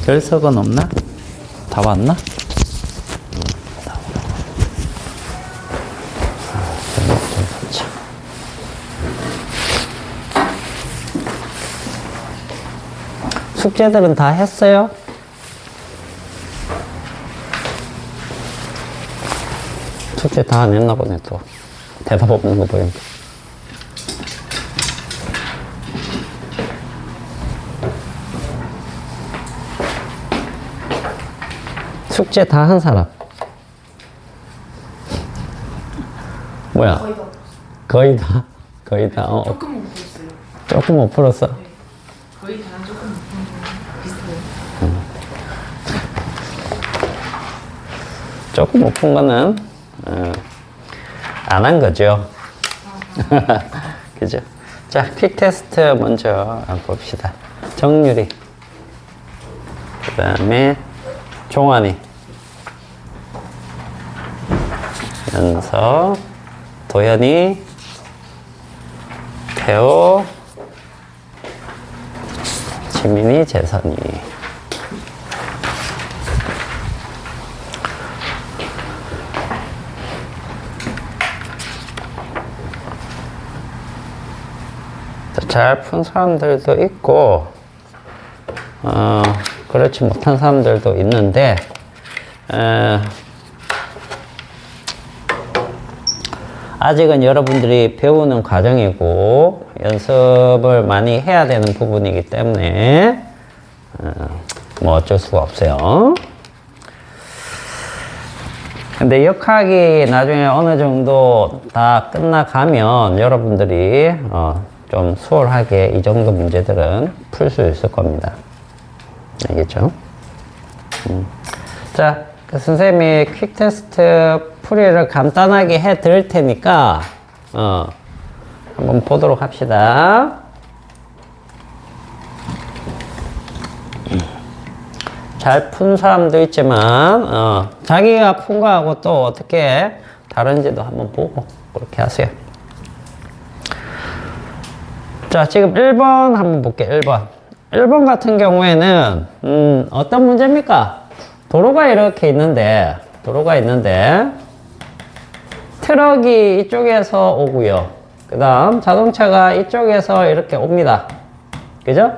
결석은 없나? 다 왔나? 숙제들은 다 했어요? 숙제 다 안 했나 보네, 또. 대답 없는 거 보니까. 숙제 다 한 사람? 뭐야? 거의 다 거의 다? 거의 다? 조금 못 풀었어요. 조금 못 풀었어? 네. 거의 다 조금 못 푸는 거 비슷해요. 조금 못 푼 거는 안 한 거죠. 그죠? 자, 퀵 테스트 먼저 봅시다. 정유리, 그 다음에 종환이, 연서, 도현이, 태호, 지민이, 재선이. 잘 푼 사람들도 있고, 그렇지 못한 사람들도 있는데, 아직은 여러분들이 배우는 과정이고, 연습을 많이 해야 되는 부분이기 때문에, 뭐 어쩔 수가 없어요. 근데 역학이 나중에 어느 정도 다 끝나가면 여러분들이, 좀 수월하게 이 정도 문제들은 풀 수 있을 겁니다. 알겠죠? 자, 선생님이 퀵 테스트 풀이를 간단하게 해 드릴 테니까, 한번 보도록 합시다. 잘 푼 사람도 있지만, 자기가 푼 거하고 또 어떻게 다른지도 한번 보고, 그렇게 하세요. 자, 지금 1번 한번 볼게요. 1번. 1번 같은 경우에는, 어떤 문제입니까? 도로가 있는데, 트럭이 이쪽에서 오고요. 그 다음 자동차가 이쪽에서 이렇게 옵니다. 그죠?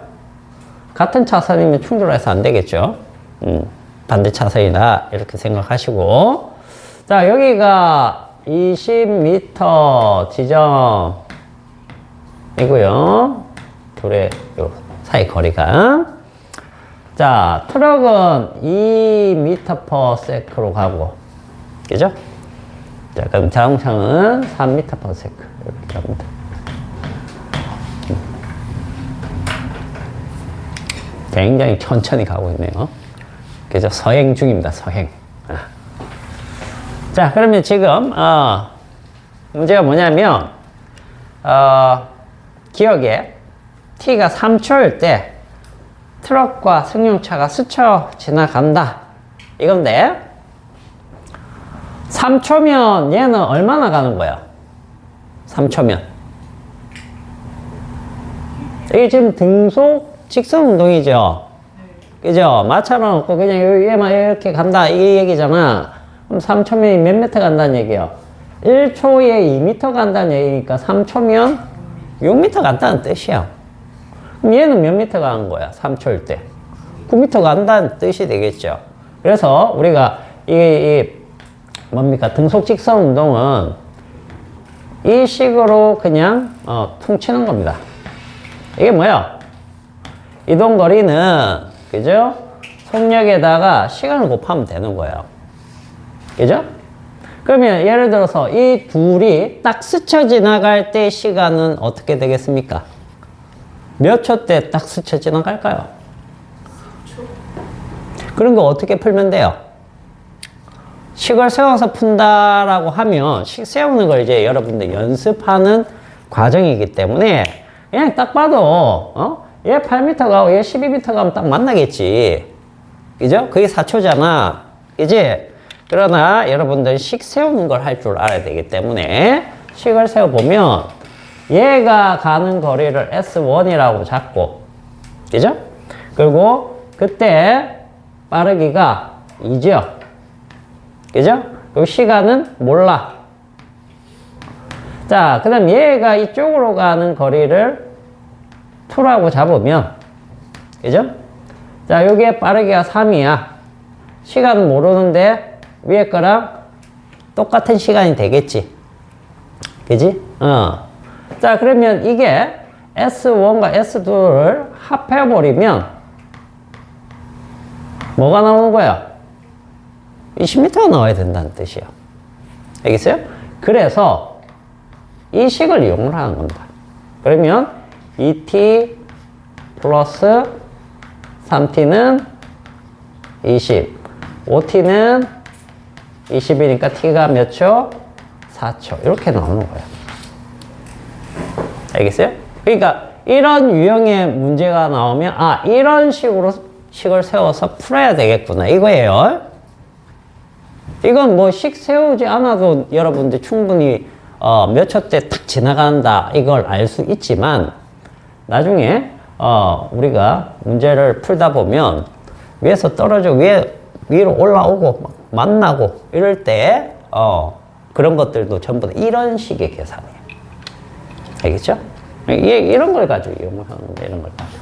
같은 차선이면 충돌해서 안 되겠죠? 반대 차선이다. 이렇게 생각하시고. 자, 여기가 20m 지점. 이고요. 둘의 요 사이 거리가. 자, 트럭은 2m/s로 가고, 그죠? 자, 그럼 자동차는 3m/s 이렇게 갑니다. 굉장히 천천히 가고 있네요. 그죠? 서행 중입니다. 서행. 자, 그러면 지금 문제가 뭐냐면 기억에 t가 3초일 때 트럭과 승용차가 스쳐 지나간다 이건데, 3초면 얘는 얼마나 가는 거야? 3초면 이게 지금 등속 직선 운동이죠. 그죠? 마찰은 없고 그냥 얘만 이렇게 간다 이 얘기잖아. 그럼 3초면이 몇 미터 간다는 얘기야? 1초에 2m 간다는 얘기니까 3초면 6m 간다는 뜻이야. 그럼 얘는 몇 미터 가는 거야? 3초일 때 9m 간다는 뜻이 되겠죠. 그래서 우리가 뭡니까? 등속 직선 운동은 이 식으로 그냥 퉁치는 겁니다. 이게 뭐야? 이동 거리는, 그죠? 속력에다가 시간을 곱하면 되는 거예요. 그죠? 그러면 예를 들어서 이 둘이 딱 스쳐 지나갈 때 시간은 어떻게 되겠습니까? 몇 초 때 딱 스쳐 지나갈까요? 4초. 그런 거 어떻게 풀면 돼요? 식을 세워서 푼다라고 하면 식 세우는 걸 이제 여러분들 연습하는 과정이기 때문에 그냥 딱 봐도 얘 8m 가고 얘 12m 가면 딱 만나겠지. 그죠? 그게 4초잖아. 그지? 그러나 여러분들 식 세우는 걸 할 줄 알아야 되기 때문에 식을 세워보면 얘가 가는 거리를 S1이라고 잡고, 그죠? 그리고 그때 빠르기가 2죠. 그죠? 그리고 시간은 몰라. 자, 그 다음 얘가 이쪽으로 가는 거리를 2라고 잡으면, 그죠? 자, 여기에 빠르기가 3이야. 시간은 모르는데 위에 거랑 똑같은 시간이 되겠지. 그지? 자, 그러면 이게 S1과 S2를 합해버리면 뭐가 나오는 거야? 20m가 나와야 된다는 뜻이야. 알겠어요? 그래서 이 식을 이용을 하는 겁니다. 그러면 2t 플러스 3t는 20, 5t는 20이니까 t가 몇 초? 4초. 이렇게 나오는 거예요. 알겠어요? 그러니까 이런 유형의 문제가 나오면 이런 식으로 식을 세워서 풀어야 되겠구나 이거예요. 이건 뭐 식 세우지 않아도 여러분들 충분히 몇 초 때 탁 지나간다 이걸 알 수 있지만 나중에 우리가 문제를 풀다 보면 위에서 떨어져 위로 올라오고 막 만나고 이럴 때 그런 것들도 전부 다 이런 식의 계산이에요. 알겠죠? 이런 걸 가지고 이용을 하는데 이런 걸 가지고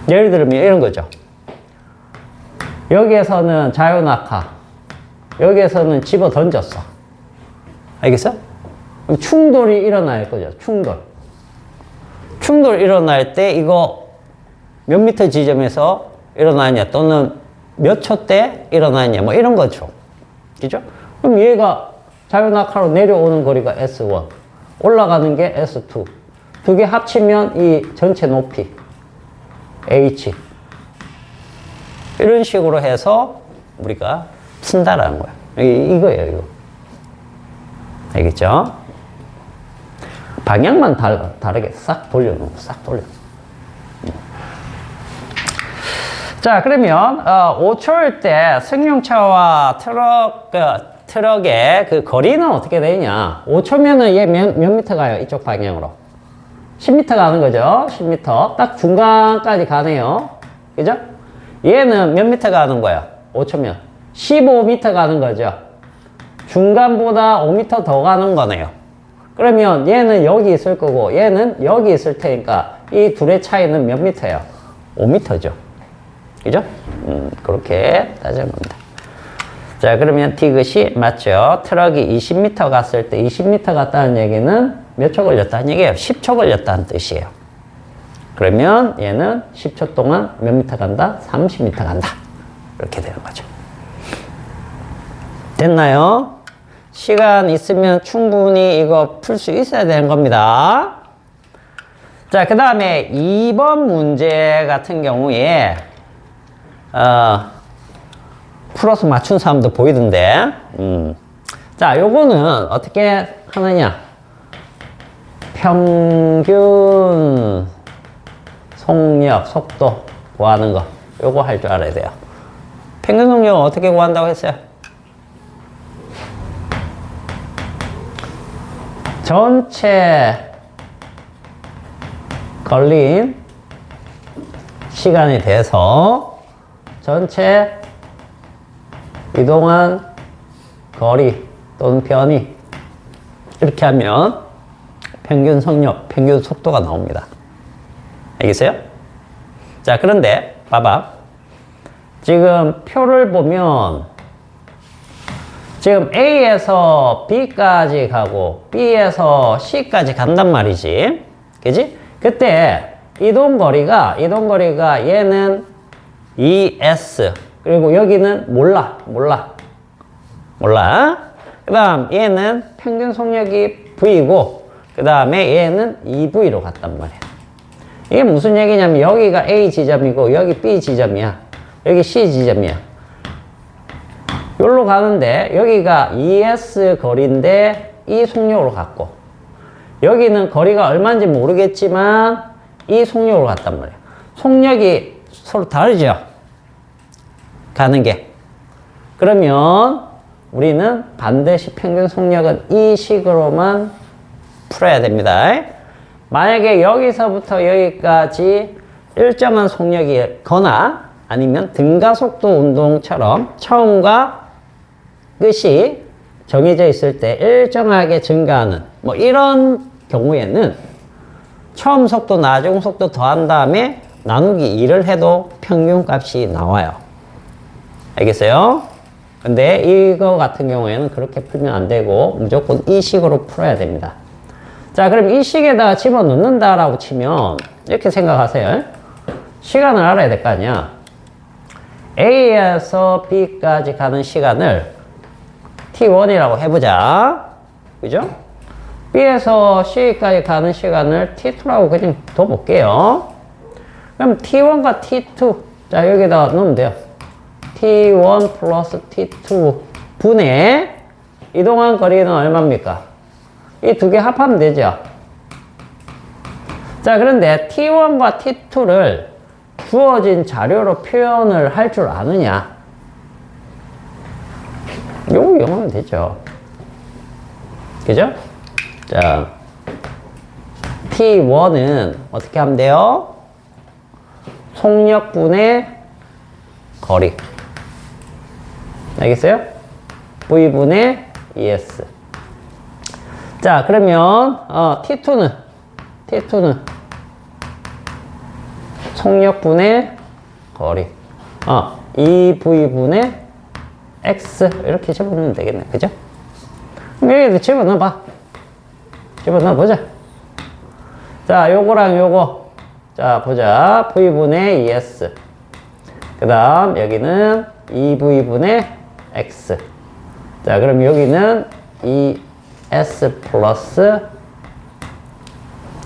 예를 들면 이런 거죠. 여기에서는 자유낙하, 여기에서는 집어 던졌어. 알겠어? 그럼 충돌이 일어날 거죠. 충돌 일어날 때 이거 몇 미터 지점에서 일어나냐 또는 몇 초 때 일어나냐 뭐 이런 거죠. 그죠? 그럼 얘가 자유낙하로 내려오는 거리가 S1, 올라가는 게 S2. 두 개 합치면 이 전체 높이 H. 이런 식으로 해서 우리가 푼다라는 거야. 이거예요, 이거. 알겠죠? 방향만 다르게 싹 돌려놓고, 싹 돌려놓고. 자, 그러면, 5초일 때 승용차와 트럭의 그 거리는 어떻게 되냐? 5초면은 얘 몇 미터 가요? 이쪽 방향으로. 10m 가는 거죠? 10m. 딱 중간까지 가네요. 그죠? 얘는 몇 미터 가는 거야? 5초면. 15m 가는 거죠. 중간보다 5m 더 가는 거네요. 그러면 얘는 여기 있을 거고 얘는 여기 있을 테니까 이 둘의 차이는 몇 미터예요? 5m죠. 그죠? 그렇게 따지는 겁니다. 자, 그러면 디귿이 맞죠? 트럭이 20m 갔을 때 20m 갔다는 얘기는 몇 초 걸렸다는 얘기예요? 10초 걸렸다는 뜻이에요. 그러면 얘는 10초 동안 몇 미터 간다? 30m 간다. 이렇게 되는 거죠. 됐나요? 시간 있으면 충분히 이거 풀 수 있어야 되는 겁니다. 자, 그 다음에 2번 문제 같은 경우에 풀어서 맞춘 사람도 보이던데 자, 요거는 어떻게 하느냐? 평균 속력, 속도 구하는 거 요거 할 줄 알아야 돼요. 평균 속력은 어떻게 구한다고 했어요? 전체 걸린 시간에 대해서 전체 이동한 거리 또는 편의 이렇게 하면 평균 속력, 평균 속도가 나옵니다. 알겠어요? 자, 그런데 봐봐. 지금 표를 보면 지금 A에서 B까지 가고 B에서 C까지 간단 말이지. 그지? 그때 이동거리가 얘는 ES 그리고 여기는 몰라. 그 다음 얘는 평균 속력이 V고 그 다음에 얘는 EV로 갔단 말이야. 이게 무슨 얘기냐면 여기가 A 지점이고 여기 B 지점이야. 여기 C 지점이야. 여기로 가는데 여기가 ES 거리인데 이 속력으로 갔고 여기는 거리가 얼마인지 모르겠지만 이 속력으로 갔단 말이야. 속력이 서로 다르죠? 가는 게. 그러면 우리는 반드시 평균 속력은 이 식으로만 풀어야 됩니다. 만약에 여기서부터 여기까지 일정한 속력이거나 아니면 등가속도 운동처럼 처음과 끝이 정해져 있을 때 일정하게 증가하는 뭐 이런 경우에는 처음 속도 나중 속도 더한 다음에 나누기 2를 해도 평균값이 나와요. 알겠어요? 근데 이거 같은 경우에는 그렇게 풀면 안 되고 무조건 이 식으로 풀어야 됩니다. 자, 그럼 이 식에다가 집어넣는다라고 치면 이렇게 생각하세요. 시간을 알아야 될 거 아니야. A에서 B까지 가는 시간을 T1이라고 해보자. 그죠? B에서 C까지 가는 시간을 T2라고 그냥 둬볼게요. 그럼 T1과 T2. 자, 여기다가 넣으면 돼요. T1 플러스 T2 분의 이동한 거리는 얼마입니까? 이 두 개 합하면 되죠. 자, 그런데 T1과 T2를 주어진 자료로 표현을 할 줄 아느냐? 요거 이용하면 되죠. 그죠? 자, T1은 어떻게 하면 돼요? 속력분의 거리. 알겠어요? V분의 ES. 자, 그러면 T2는 속력분의 거리. 2V분의 X 이렇게 집어넣으면 되겠네. 그죠? 그럼 여기도 집어넣어봐. 집어넣어보자. 자, 요거랑 요거. 자, 보자. V분의 ES. 그 다음 여기는 2V분의 X. 자, 그럼 여기는 ES 플러스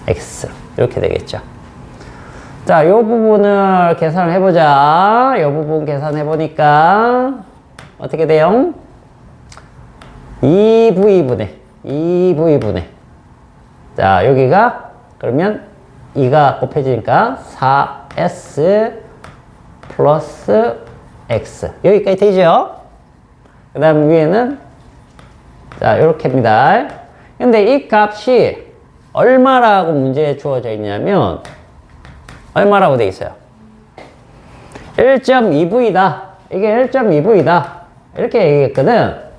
X. 이렇게 되겠죠. 자, 요 부분을 계산을 해보자. 요 부분 계산해보니까 어떻게 돼요? 2V분의. 자, 여기가 그러면 2가 곱해지니까 4S 플러스 X. 여기까지 되죠? 그 다음 위에는 자, 요렇게입니다. 근데 이 값이 얼마라고 문제에 주어져 있냐면 얼마라고 돼 있어요? 1.2V다. 이게 1.2V다. 이렇게 얘기했거든.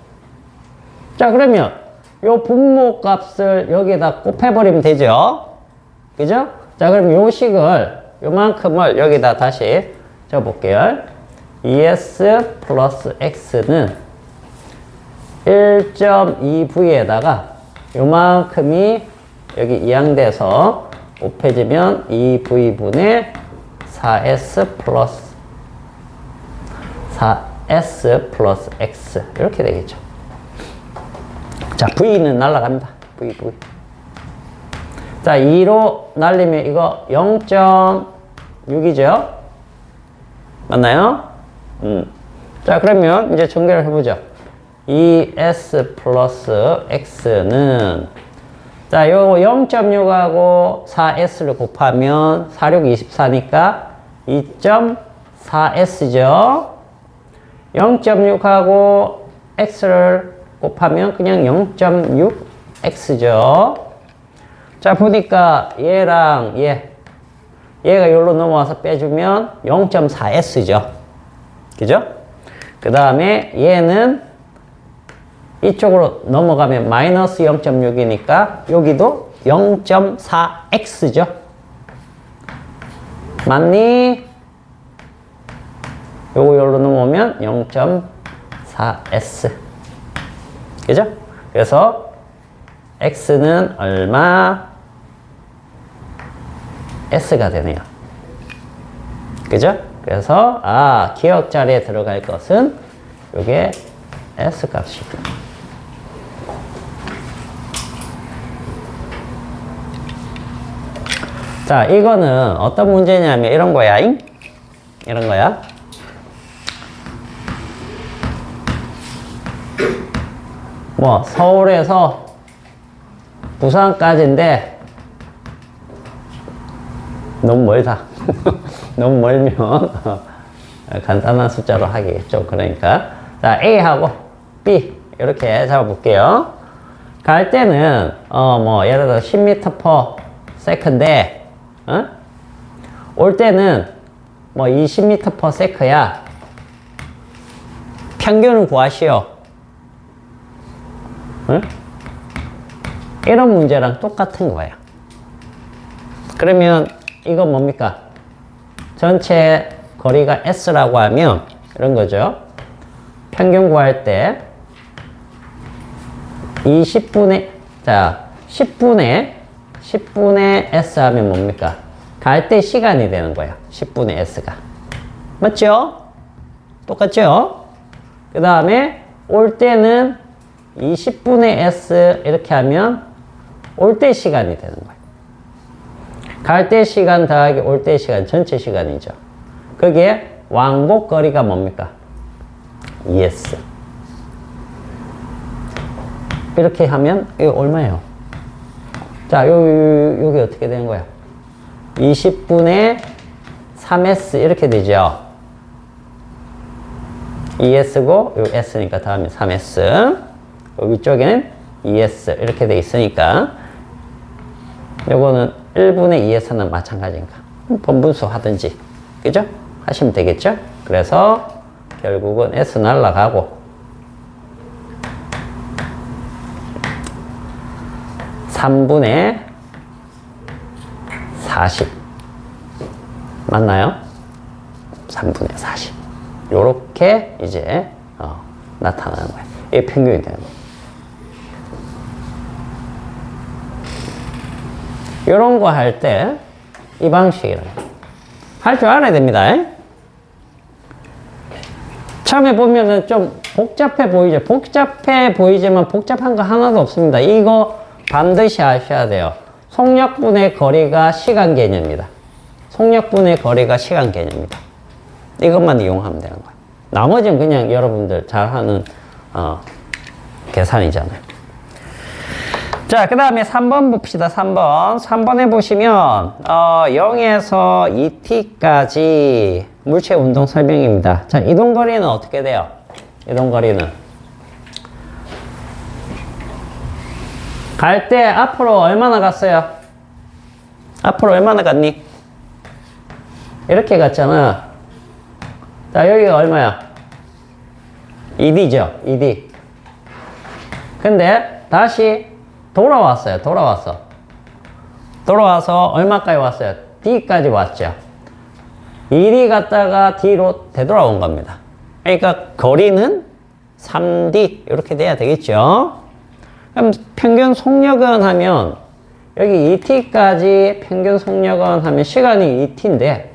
자, 그러면 요 분모 값을 여기다 곱해버리면 되죠? 그죠? 자, 그럼 요 식을 요만큼을 여기다 다시 적어볼게요. ES 플러스 X는 1.2V에다가 요만큼이 여기 이항돼서 곱해지면 2V분의 4S 플러스 X 이렇게 되겠죠. 자, V는 날라갑니다. V. 자, 2로 날리면 이거 0.6이죠? 맞나요? 자, 그러면 이제 전개를 해보죠. 2S 플러스 X는 자, 요 0.6하고 4S를 곱하면 4, 6, 24니까 2.4S죠. 0.6하고 X를 곱하면 그냥 0.6X죠. 자, 보니까 얘랑 얘가 여기로 넘어와서 빼주면 0.4S죠. 그죠? 그 다음에 얘는 이쪽으로 넘어가면 마이너스 0.6이니까 여기도 0.4x죠. 맞니? 요거 여기로 넘어오면 0.4s. 그죠? 그래서 x는 얼마? s가 되네요. 그죠? 그래서 기억 자리에 들어갈 것은 요게 s 값이고. 자, 이거는 어떤 문제냐면 이런 거야. 이런 거야. 뭐 서울에서 부산까지인데 너무 멀다. 너무 멀면 간단한 숫자로 하겠죠. 그러니까 자, A하고 B 이렇게 잡아볼게요. 갈 때는 뭐 예를 들어 10m per second인데 올 때는 뭐 20m/s야. 평균을 구하시오. 응? 이런 문제랑 똑같은 거예요. 그러면 이거 뭡니까? 전체 거리가 S라고 하면 이런 거죠. 평균 구할 때 10분의 S 하면 뭡니까? 갈 때 시간이 되는 거예요. 10분의 S가. 맞죠? 똑같죠? 그 다음에 올 때는 20분의 S 이렇게 하면 올 때 시간이 되는 거예요. 갈 때 시간 더하기 올 때 시간 전체 시간이죠. 그게 왕복 거리가 뭡니까? ES. 이렇게 하면 이거 얼마예요? 자, 여기 어떻게 되는 거야? 20분의 3S 이렇게 되죠. ES고 요 S니까 다음에 3S. 여기 쪽에는 ES 이렇게 돼 있으니까 요거는 1분의 2에서는 마찬가지인가. 번분수 하든지 그죠? 하시면 되겠죠? 그래서 결국은 S 날라가고 3분의 40 맞나요? 3분의 40 요렇게 이제 나타나는 거예요. 이게 평균이 되는 거예요. 요런 거 할 때 이 방식이라고 할 줄 알아야 됩니다. 처음에 보면은 좀 복잡해 보이죠? 복잡해 보이지만 복잡한 거 하나도 없습니다. 이거 반드시 아셔야 돼요. 속력분의 거리가 시간 개념입니다. 속력분의 거리가 시간 개념입니다. 이것만 이용하면 되는 거예요. 나머지는 그냥 여러분들 잘하는 계산이잖아요. 자, 그 다음에 3번 봅시다. 3번에 보시면 0에서 2t까지 물체 운동 설명입니다. 자, 이동거리는 어떻게 돼요? 이동거리는 갈 때 앞으로 얼마나 갔어요? 앞으로 얼마나 갔니? 이렇게 갔잖아. 자, 여기가 얼마야? 2D죠. 2D. 근데 다시 돌아왔어요. 돌아와서 얼마까지 왔어요? D까지 왔죠. 1이 갔다가 D로 되돌아온 겁니다. 그러니까 거리는 3D 이렇게 돼야 되겠죠. 그럼 평균 속력은 하면 여기 2T까지 평균 속력은 하면 시간이 2T인데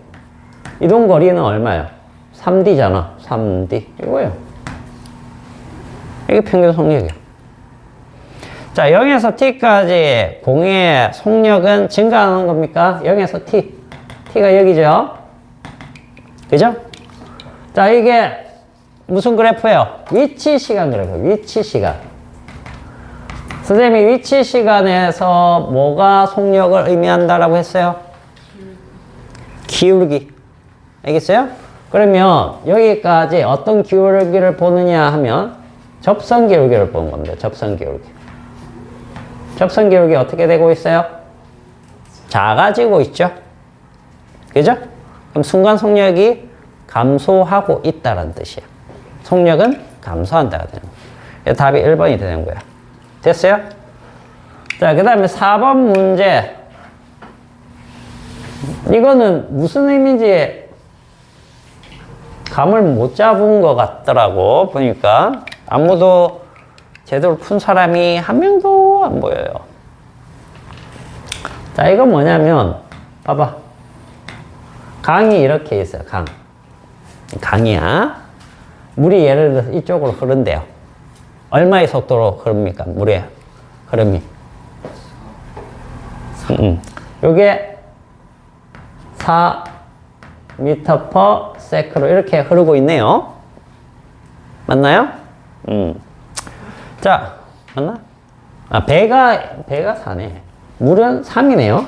이동 거리는 얼마예요? 3D잖아. 3D 이거예요. 이게 평균 속력이에요. 자, 0에서 T까지 공의 속력은 증가하는 겁니까? 0에서 T. T가 여기죠? 그죠? 자, 이게 무슨 그래프예요? 위치 시간 그래프. 위치 시간. 선생님이 위치 시간에서 뭐가 속력을 의미한다라고 했어요? 기울기. 알겠어요? 그러면 여기까지 어떤 기울기를 보느냐 하면 접선 기울기를 보는 겁니다. 접선 기울기. 접선 기울기 어떻게 되고 있어요? 작아지고 있죠? 그죠? 그럼 순간 속력이 감소하고 있다는 뜻이야. 속력은 감소한다가 되는 거야. 답이 1번이 되는 거야. 됐어요? 자, 그 다음에 4번 문제. 이거는 무슨 의미인지 감을 못 잡은 것 같더라고, 보니까. 아무도 제대로 푼 사람이 한 명도 안 보여요. 자, 이건 뭐냐면, 봐봐. 강이 이렇게 있어요, 강. 강이야. 물이 예를 들어서 이쪽으로 흐른대요. 얼마의 속도로 흐릅니까? 물의 흐름이. 요게 4m/s로 이렇게 흐르고 있네요. 맞나요? 자, 맞나? 아, 배가 4네. 물은 3이네요.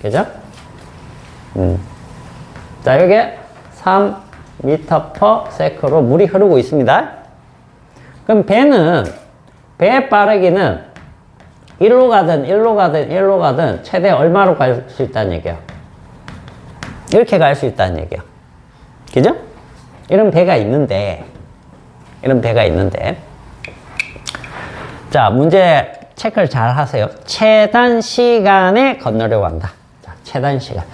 그죠? 자, 요게 3m/s로 물이 흐르고 있습니다. 그럼 배의 빠르기는 일로 가든 최대 얼마로 갈 수 있다는 얘기야? 이렇게 갈 수 있다는 얘기야. 그죠? 이런 배가 있는데, 자, 문제 체크를 잘 하세요. 최단 시간에 건너려고 한다. 자, 최단 시간.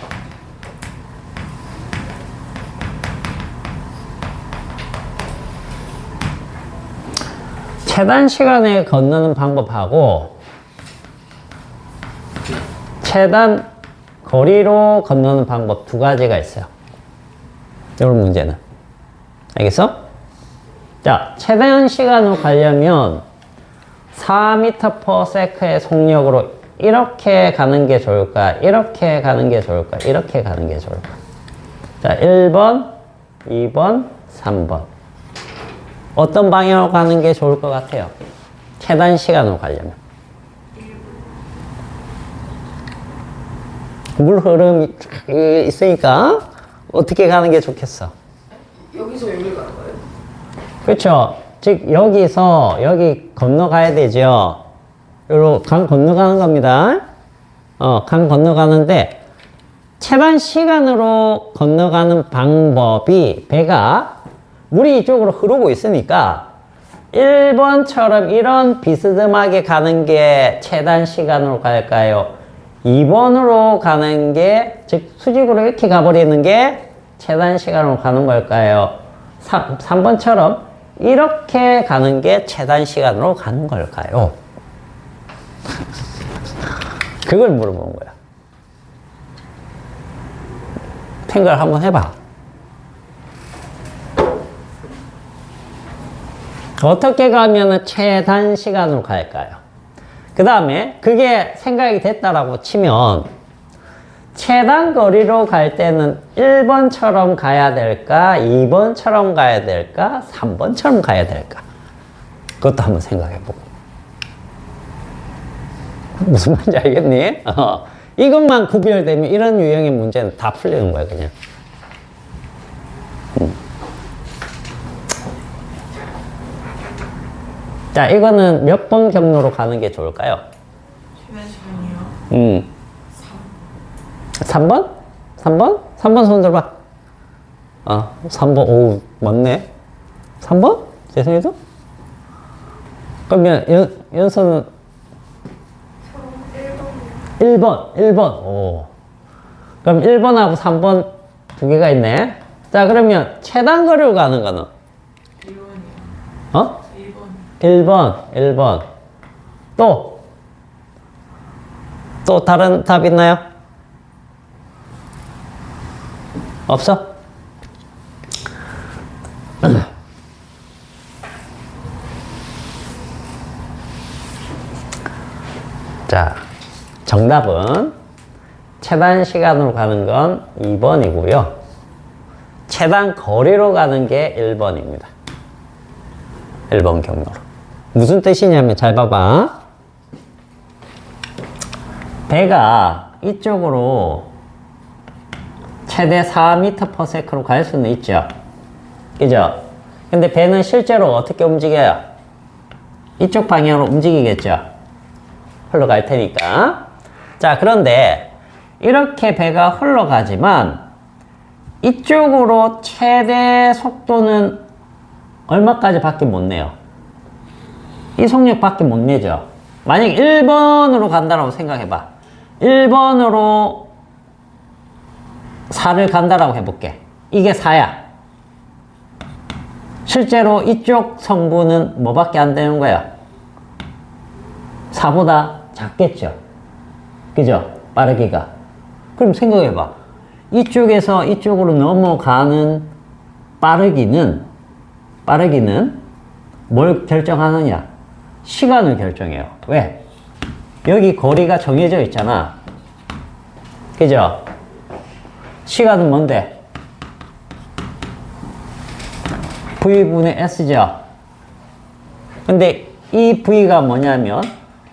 최단 시간에 건너는 방법하고 최단 거리로 건너는 방법 두 가지가 있어요. 이런 문제는. 알겠어? 자, 최단 시간으로 가려면 4m/s의 속력으로 이렇게 가는 게 좋을까? 이렇게 가는 게 좋을까? 이렇게 가는 게 좋을까? 자, 1번, 2번, 3번. 어떤 방향으로 가는 게 좋을 것 같아요? 최단 시간으로 가려면. 물 흐름이 있으니까 어떻게 가는 게 좋겠어? 여기서 여기 가는 거예요? 그렇죠. 즉 여기서 여기 건너가야 되죠. 여기로 강 건너가는 겁니다. 강 건너가는데 최단 시간으로 건너가는 방법이 배가 물이 이쪽으로 흐르고 있으니까 1번처럼 이런 비스듬하게 가는 게 최단 시간으로 갈까요? 2번으로 가는 게, 즉 수직으로 이렇게 가버리는 게 최단 시간으로 가는 걸까요? 3번처럼 이렇게 가는 게 최단 시간으로 가는 걸까요? 그걸 물어보는 거야. 생각을 한번 해봐. 어떻게 가면 최단 시간으로 갈까요? 그 다음에 그게 생각이 됐다라고 치면 최단 거리로 갈 때는 1번처럼 가야 될까? 2번처럼 가야 될까? 3번처럼 가야 될까? 그것도 한번 생각해보고. 무슨 말인지 알겠니? 이것만 구별되면 이런 유형의 문제는 다 풀리는 거야, 그냥. 자, 이거는 몇 번 경로로 가는 게 좋을까요? 최단 시간이요? 3번? 3번? 3번 손 들어봐. 3번. 오, 맞네. 3번? 재성이도? 그러면 연서는 1번. 1번. 오. 그럼 1번하고 3번 두 개가 있네. 자, 그러면 최단 거리로 가는 거는? 1번이요. 1번. 또 다른 답 있나요? 없어? 자, 정답은 최단 시간으로 가는 건 2번이고요. 최단 거리로 가는 게 1번입니다. 1번 경로로. 무슨 뜻이냐면 잘 봐봐. 배가 이쪽으로 최대 4m/s로 갈 수는 있죠. 그죠? 근데 배는 실제로 어떻게 움직여요? 이쪽 방향으로 움직이겠죠. 흘러갈 테니까. 자, 그런데 이렇게 배가 흘러가지만 이쪽으로 최대 속도는 얼마까지 밖에 못 내요? 이 속력 밖에 못 내죠. 만약 1번으로 간다라고 생각해봐. 1번으로 4를 간다라고 해볼게. 이게 4야. 실제로 이쪽 성분은 뭐밖에 안 되는 거야? 4보다 작겠죠. 그죠? 빠르기가. 그럼 생각해봐. 이쪽에서 이쪽으로 넘어가는 빠르기는 뭘 결정하느냐? 시간을 결정해요. 왜? 여기 거리가 정해져 있잖아. 그죠? 시간은 뭔데? V분의 S죠. 근데 이 V가 뭐냐면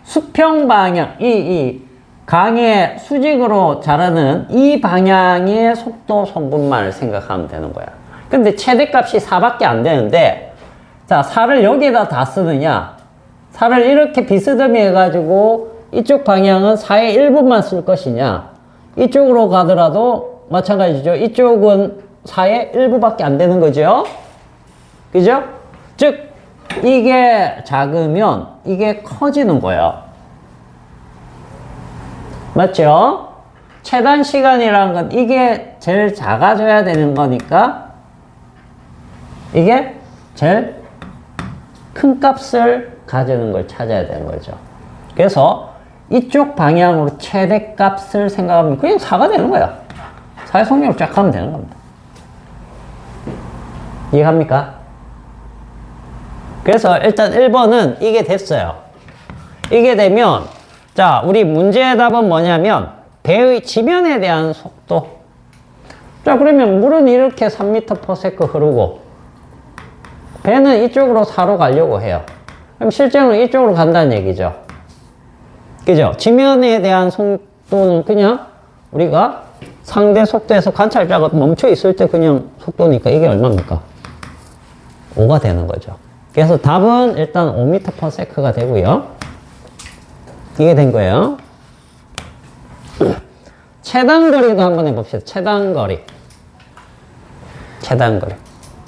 수평 방향, 이 강의 수직으로 자라는 이 방향의 속도 성분만을 생각하면 되는 거야. 근데 최대값이 4밖에 안 되는데, 자, 4를 여기에다 다 쓰느냐? 4를 이렇게 비스듬히 해가지고 이쪽 방향은 4의 1분만 쓸 것이냐? 이쪽으로 가더라도 마찬가지죠. 이쪽은 4의 1부밖에 안 되는 거죠. 그죠? 즉 이게 작으면 이게 커지는 거예요. 맞죠? 최단 시간이라는 건 이게 제일 작아져야 되는 거니까 이게 제일 큰 값을 가지는 걸 찾아야 되는 거죠. 그래서 이쪽 방향으로 최대값을 생각하면 그냥 4가 되는 거야. 4의 속력을 쫙 하면 되는 겁니다. 이해합니까? 그래서 일단 1번은 이게 됐어요. 이게 되면 자, 우리 문제의 답은 뭐냐면 배의 지면에 대한 속도. 자, 그러면 물은 이렇게 3m/s 흐르고 배는 이쪽으로 4로 가려고 해요. 그럼 실제로는 이쪽으로 간다는 얘기죠. 그죠? 지면에 대한 속도는 그냥 우리가 상대 속도에서 관찰자가 멈춰 있을 때 그냥 속도니까 이게 얼마입니까? 5가 되는 거죠. 그래서 답은 일단 5m/s가 되고요. 이게 된 거예요. 최단거리도 한번 해봅시다. 최단거리. 최단거리.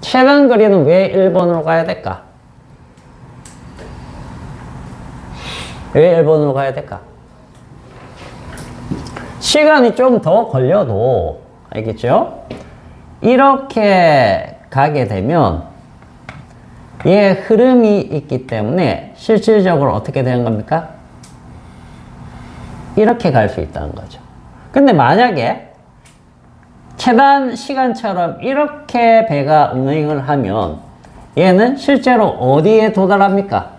최단거리는 왜 1번으로 가야 될까? 왜 1번으로 가야 될까? 시간이 좀 더 걸려도, 알겠죠? 이렇게 가게 되면 얘 흐름이 있기 때문에 실질적으로 어떻게 되는 겁니까? 이렇게 갈 수 있다는 거죠. 근데 만약에 최단 시간처럼 이렇게 배가 운행을 하면 얘는 실제로 어디에 도달합니까?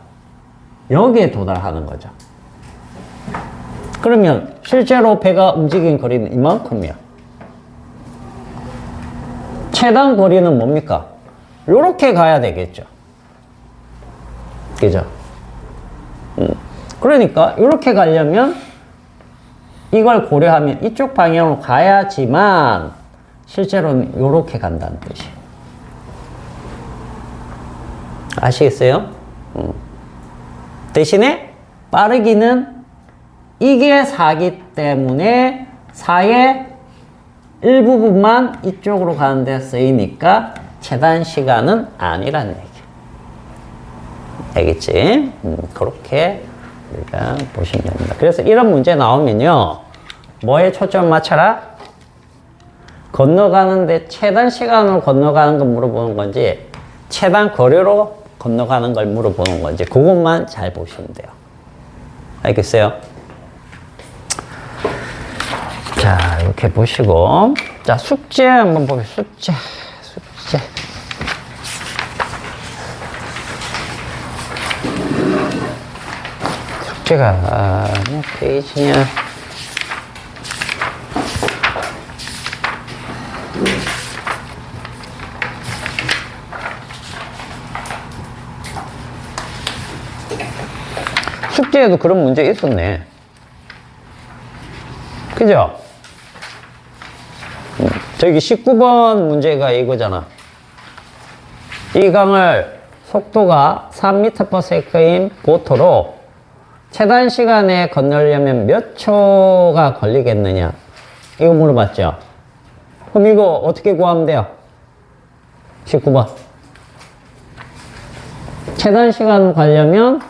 여기에 도달하는 거죠. 그러면 실제로 배가 움직인 거리는 이만큼이야. 최단 거리는 뭡니까? 이렇게 가야 되겠죠. 그죠? 그러니까 이렇게 가려면 이걸 고려하면 이쪽 방향으로 가야지만 실제로는 이렇게 간다는 뜻이에요. 아시겠어요? 대신에 빠르기는 이게 4기 때문에 4의 일부분만 이쪽으로 가는 데 쓰이니까 최단 시간은 아니라는 얘기예요. 알겠지? 그렇게 우리가 보시면 됩니다. 그래서 이런 문제 나오면요, 뭐에 초점 맞춰라? 건너가는데 최단 시간으로 건너가는 걸 물어보는 건지 최단 거리로 건너가는 걸 물어보는 건지 그것만 잘 보시면 돼요. 알겠어요? 자, 이렇게 보시고, 자, 숙제 한번 보겠습니다. 숙제. 숙제가 몇 페이지냐? 숙제에도 그런 문제 있었네. 그죠? 저기 19번 문제가 이거잖아. 이 강을 속도가 3m/s인 보트로 최단 시간에 건너려면 몇 초가 걸리겠느냐? 이거 물어봤죠? 그럼 이거 어떻게 구하면 돼요? 19번. 최단 시간 가려면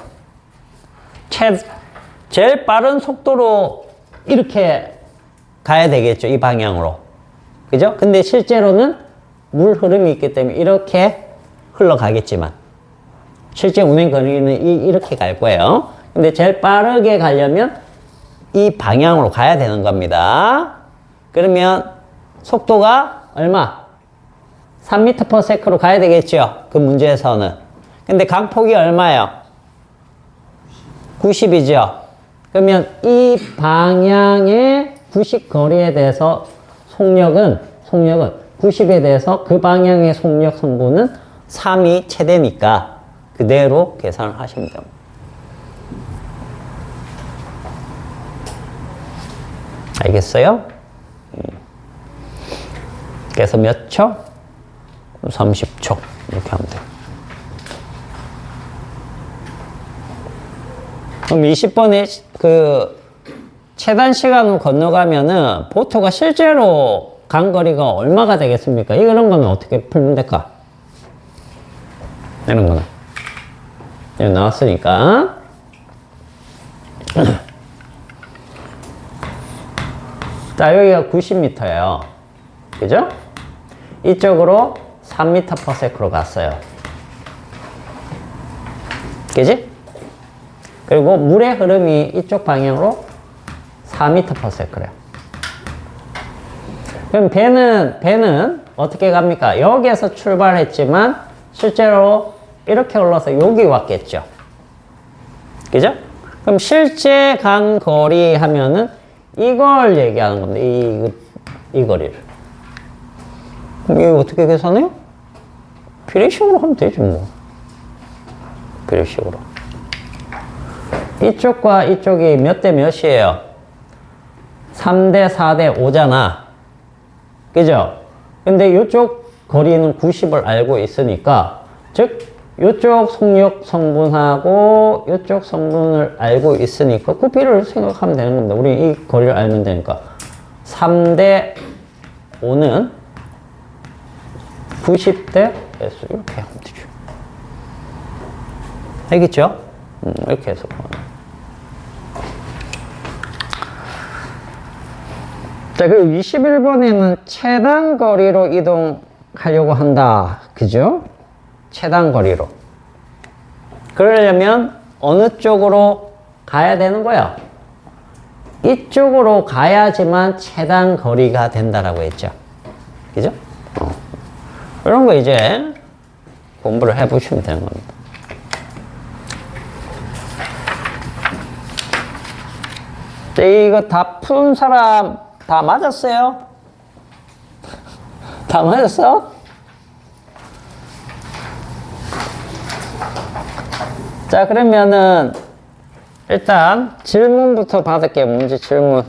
제일 빠른 속도로 이렇게 가야 되겠죠. 이 방향으로. 그죠? 근데 실제로는 물 흐름이 있기 때문에 이렇게 흘러가겠지만 실제 운행 거리는 이렇게 갈 거예요. 근데 제일 빠르게 가려면 이 방향으로 가야 되는 겁니다. 그러면 속도가 얼마? 3m/s로 가야 되겠죠. 그 문제에서는. 근데 강폭이 얼마예요? 90이죠. 그러면 이 방향의 90 거리에 대해서 속력은 90에 대해서 그 방향의 속력 성분은 3이 최대니까 그대로 계산을 하시면 됩니다. 알겠어요? 그래서 몇 초? 30초. 이렇게 하면 돼요. 그럼 20번에 그 최단 시간으로 건너가면은 보트가 실제로 간거리가 얼마가 되겠습니까? 이런 거는 어떻게 풀면 될까? 이런 거는. 여기 나왔으니까. 자, 여기가 90m예요. 그죠? 이쪽으로 3m/s로 갔어요. 그지? 그리고 물의 흐름이 이쪽 방향으로 4m/s래요. 그럼 배는 어떻게 갑니까? 여기에서 출발했지만 실제로 이렇게 흘러서 여기 왔겠죠. 그죠? 그럼 실제 간 거리 하면은 이걸 얘기하는 건데, 이 거리를. 그럼 이거 어떻게 계산해요? 비례식으로 하면 되지, 뭐. 비례식으로. 이쪽과 이쪽이 몇 대 몇이에요? 3대 4대 5잖아. 그죠? 근데 이쪽 거리는 90을 알고 있으니까, 즉, 이쪽 속력 성분하고 이쪽 성분을 알고 있으니까 그 비를 생각하면 되는 겁니다. 우리 이 거리를 알면 되니까. 3대 5는 90대 S 이렇게 하면 되죠. 알겠죠? 이렇게 해서 자, 그리고 21번에는 최단 거리로 이동하려고 한다. 그죠? 최단 거리로. 그러려면 어느 쪽으로 가야 되는 거야? 이쪽으로 가야지만 최단 거리가 된다라고 했죠. 그죠? 이런 거 이제 공부를 해보시면 되는 겁니다. 자, 이거 다 푼 사람 다 맞았어요? 다 맞았어? 자, 그러면은 일단 질문부터 받을게요. 문제 질문.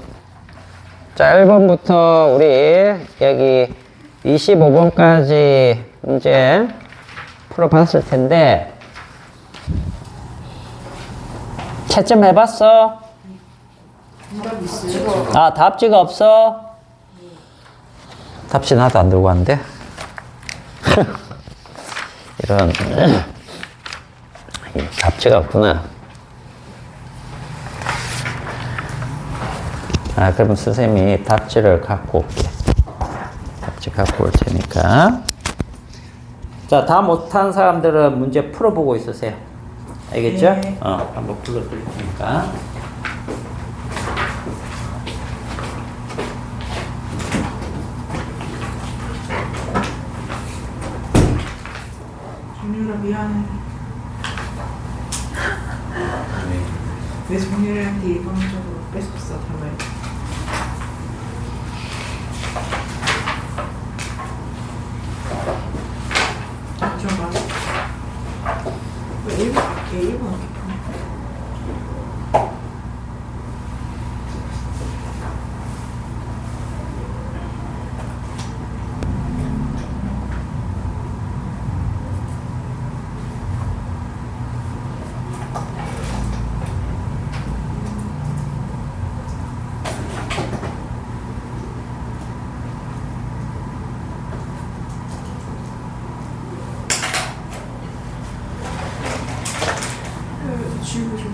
자, 1번부터 우리 여기 25번까지 문제 풀어봤을 텐데 채점 해봤어? 답 있어요. 아, 답지가 없어? 답지 나도 안 들고 왔는데? 이런 답지가 없구나. 아, 그러면 선생님이 답지를 갖고 올게. 답지 갖고 올 테니까. 자, 다 못한 사람들은 문제 풀어보고 있으세요. 알겠죠? 네. 한번 불러드릴 테니까. 정유라 미안해. 왜 정유라한테 일방적으로 뺏었어 답을? 줘봐. 왜 1번 할게 1번 할게. 지우고 좀.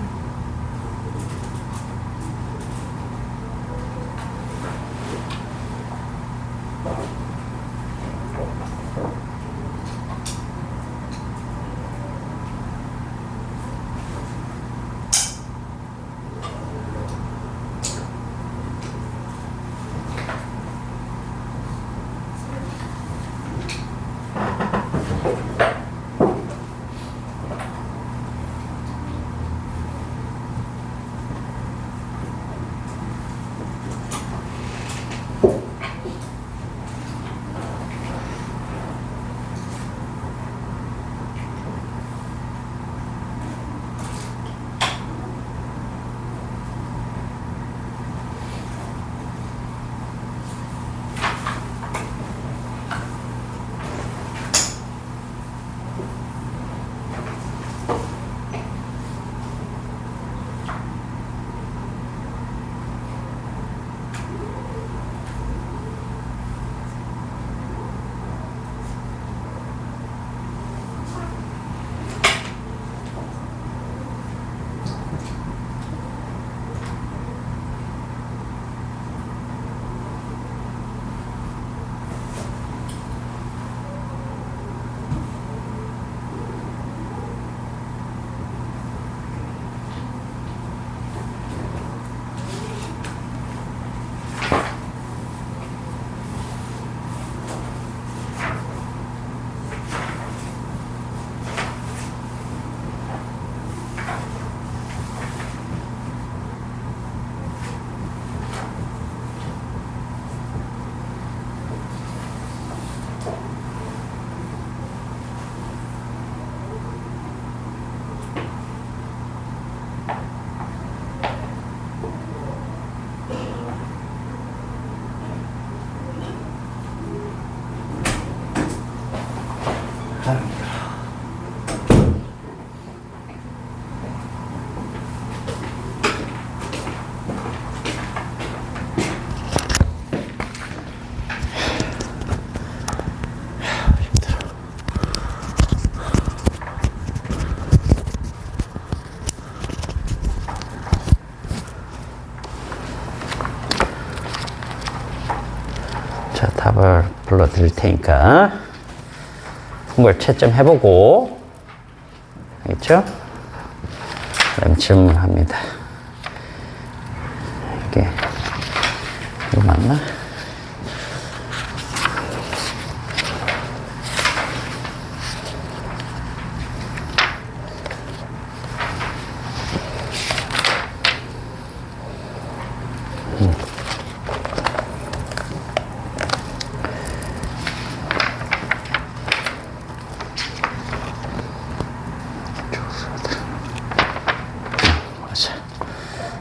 불러드릴 테니까 한번 채점해보고, 알겠죠? 그다음 질문합니다. 이게 이거 맞나?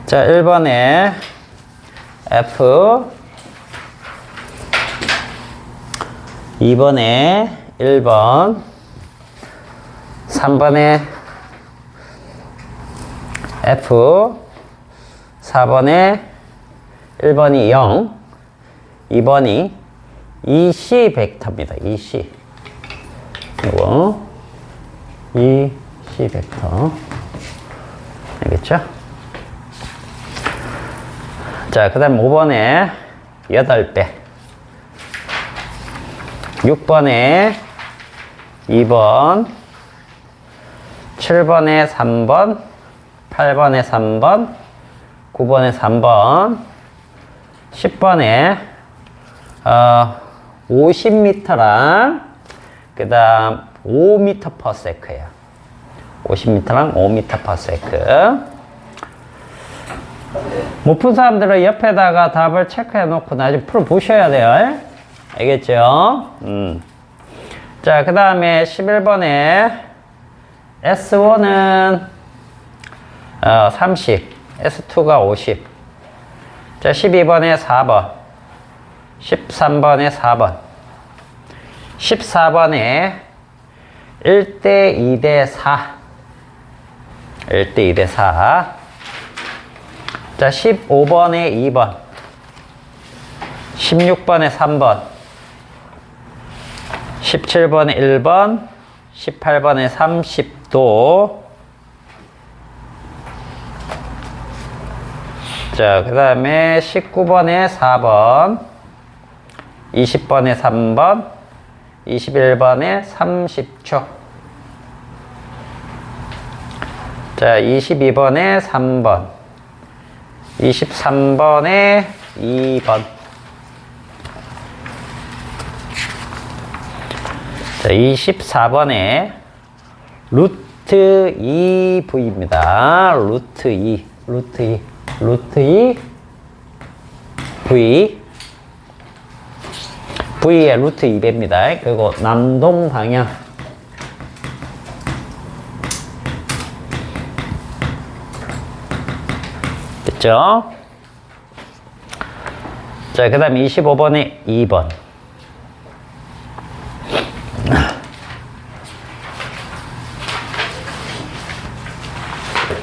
자, 1번에 F, 2번에 1번, 3번에 F, 4번에 1번이 0, 2번이 EC 벡터입니다. EC. 이거 EC 벡터. 알겠죠? 자, 그 다음 5번에 8배, 6번에 2번, 7번에 3번, 8번에 3번, 9번에 3번, 10번에 50m랑 그 다음 5m/s예요. 50m랑 5m/s. 못 푼 사람들은 옆에다가 답을 체크해 놓고 나중에 풀어 보셔야 돼요. 알겠죠? 자, 그 다음에 11번에 S1은 30, S2가 50. 자, 12번에 4번, 13번에 4번, 14번에 1대 2대 4, 1대 2대 4. 자, 15번에 2번, 16번에 3번, 17번에 1번, 18번에 30도. 자, 그 다음에 19번에 4번, 20번에 3번, 21번에 30초. 자, 22번에 3번, 23번에 2번. 자, 24번에 루트 2V입니다. 루트 2, 루트 2, 루트 2, V. V의 루트 2배입니다. 그리고 남동 방향. 됐죠? 자, 그 다음 25번에 2번.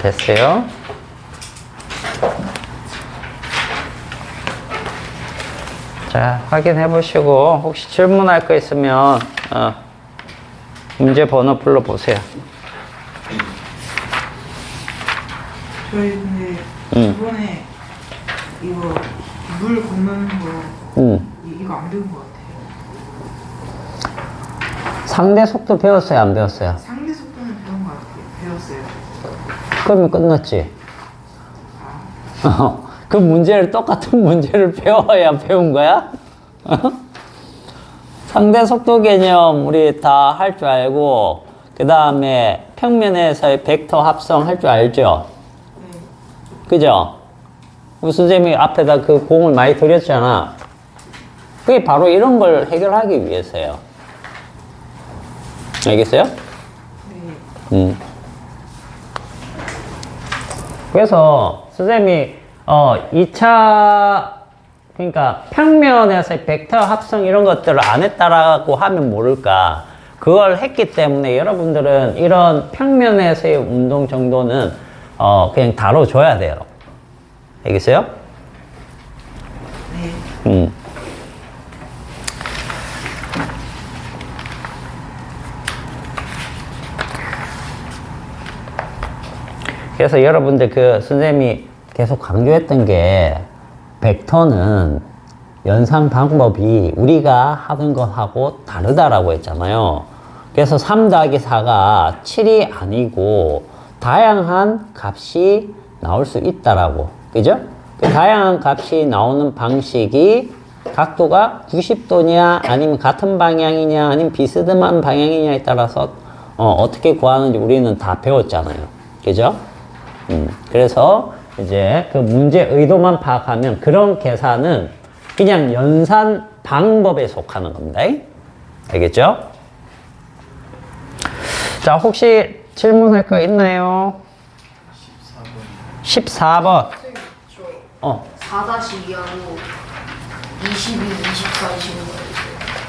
됐어요? 자, 확인해 보시고 혹시 질문할 거 있으면 문제 번호 불러 보세요. 저희 근데 이번에 이거 물 걷는 거 이거 안 배운 것 같아요. 상대 속도 배웠어요? 안 배웠어요? 상대 속도는 배운 것 같아요. 배웠어요. 그러면 끝났지. 그 문제를 똑같은 문제를 배워야 배운 거야? 상대 속도 개념 우리 다 할 줄 알고 그 다음에 평면에서의 벡터 합성 할 줄 알죠? 네. 그죠? 우리 선생님이 앞에다 그 공을 많이 들였잖아. 그게 바로 이런 걸 해결하기 위해서요. 알겠어요? 네. 그래서 선생님이 2차 그러니까 평면에서의 벡터 합성 이런 것들을 안 했다라고 하면 모를까. 그걸 했기 때문에 여러분들은 이런 평면에서의 운동 정도는 그냥 다뤄줘야 돼요. 알겠어요? 네. 그래서 여러분들 그 선생님이 계속 강조했던 게 벡터는 연산 방법이 우리가 하는 것하고 다르다라고 했잖아요. 그래서 3 더하기 4가 7이 아니고 다양한 값이 나올 수 있다라고. 그죠? 그 다양한 값이 나오는 방식이 각도가 90도냐 아니면 같은 방향이냐 아니면 비스듬한 방향이냐에 따라서 어떻게 구하는지 우리는 다 배웠잖아요. 그죠? 그래서 이제 그 문제 의도만 파악하면 그런 계산은 그냥 연산 방법에 속하는 겁니다. 알겠죠? 자, 혹시 질문할 거 있나요? 14번. 선생님, 저 4-2하고 22, 24, 25가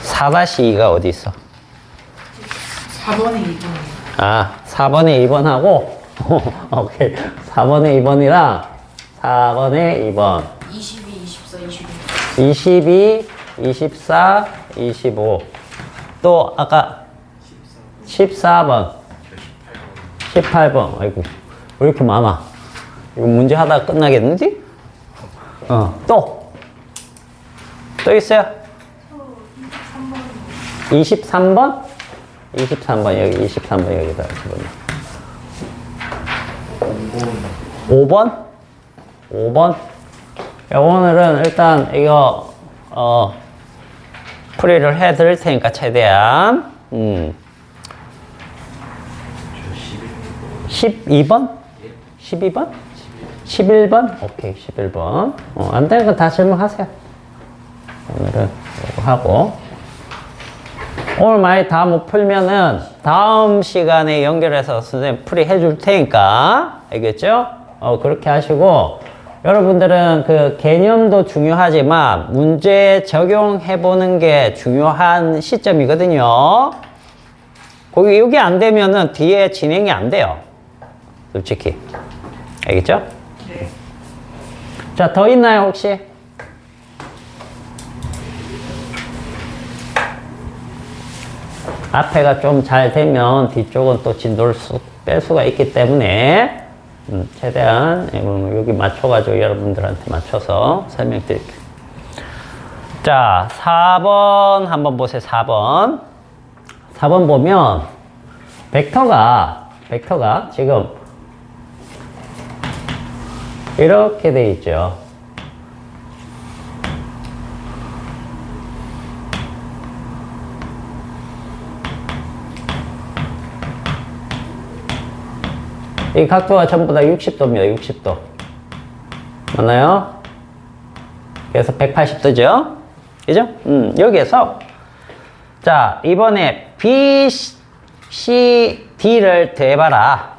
있어요. 4-2가 어디 있어? 4번에 2번이에요. 아, 4번에 2번하고 오케이. 4번에 2번이랑 4번에 2번. 22, 24, 25. 22, 24, 25. 또 아까 14번. 18번. 아이고. 왜 이렇게 많아? 이거 문제 하다가 끝나겠는데? 또 있어요? 23번? 23번 여기 23번 여기다 5번? 5번? 오늘은 일단 이거 풀이를 해 드릴 테니까 최대한 12번? 12번? 11번? 오케이 11번. 안 되는 거 다 질문하세요. 오늘은 이거 하고 오늘 만약 다 못 풀면은 다음 시간에 연결해서 선생님 풀이 해줄 테니까 알겠죠? 그렇게 하시고 여러분들은 그 개념도 중요하지만 문제 적용해 보는 게 중요한 시점이거든요. 거기 이게 안 되면은 뒤에 진행이 안 돼요. 솔직히. 알겠죠? 네. 자, 더 있나요, 혹시? 앞에가 좀 잘 되면 뒤쪽은 또 진도를 뺄 수가 있기 때문에 최대한 여기 맞춰가지고 여러분들한테 맞춰서 설명드릴게요. 자, 4번 한번 보세요. 4번. 4번 보면 벡터가 지금 이렇게 돼 있죠. 이 각도가 전부 다 60도입니다. 60도. 맞나요? 그래서 180도죠? 그죠? 여기에서 자, 이번에 B, C, D를 대봐라.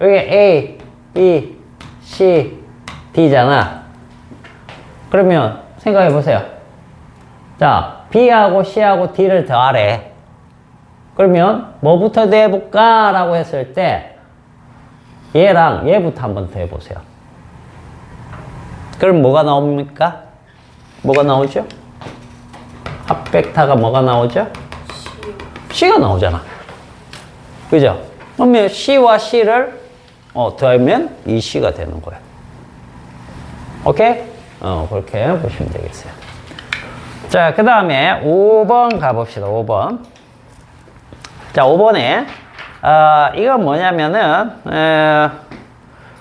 여기 A, B, C, D잖아. 그러면 생각해 보세요. 자, B하고 C하고 D를 더하래. 그러면 뭐부터 더해볼까? 라고 했을 때 얘랑 얘부터 한번 더해보세요. 그럼 뭐가 나옵니까? 뭐가 나오죠? 합벡터가 뭐가 나오죠? C가 나오잖아. 그죠? 그러면 C와 C를 더하면 2C가 되는 거예요. 오케이? 그렇게 보시면 되겠어요. 자, 그 다음에 5번 가봅시다. 5번. 자, 5번에 이건 뭐냐면은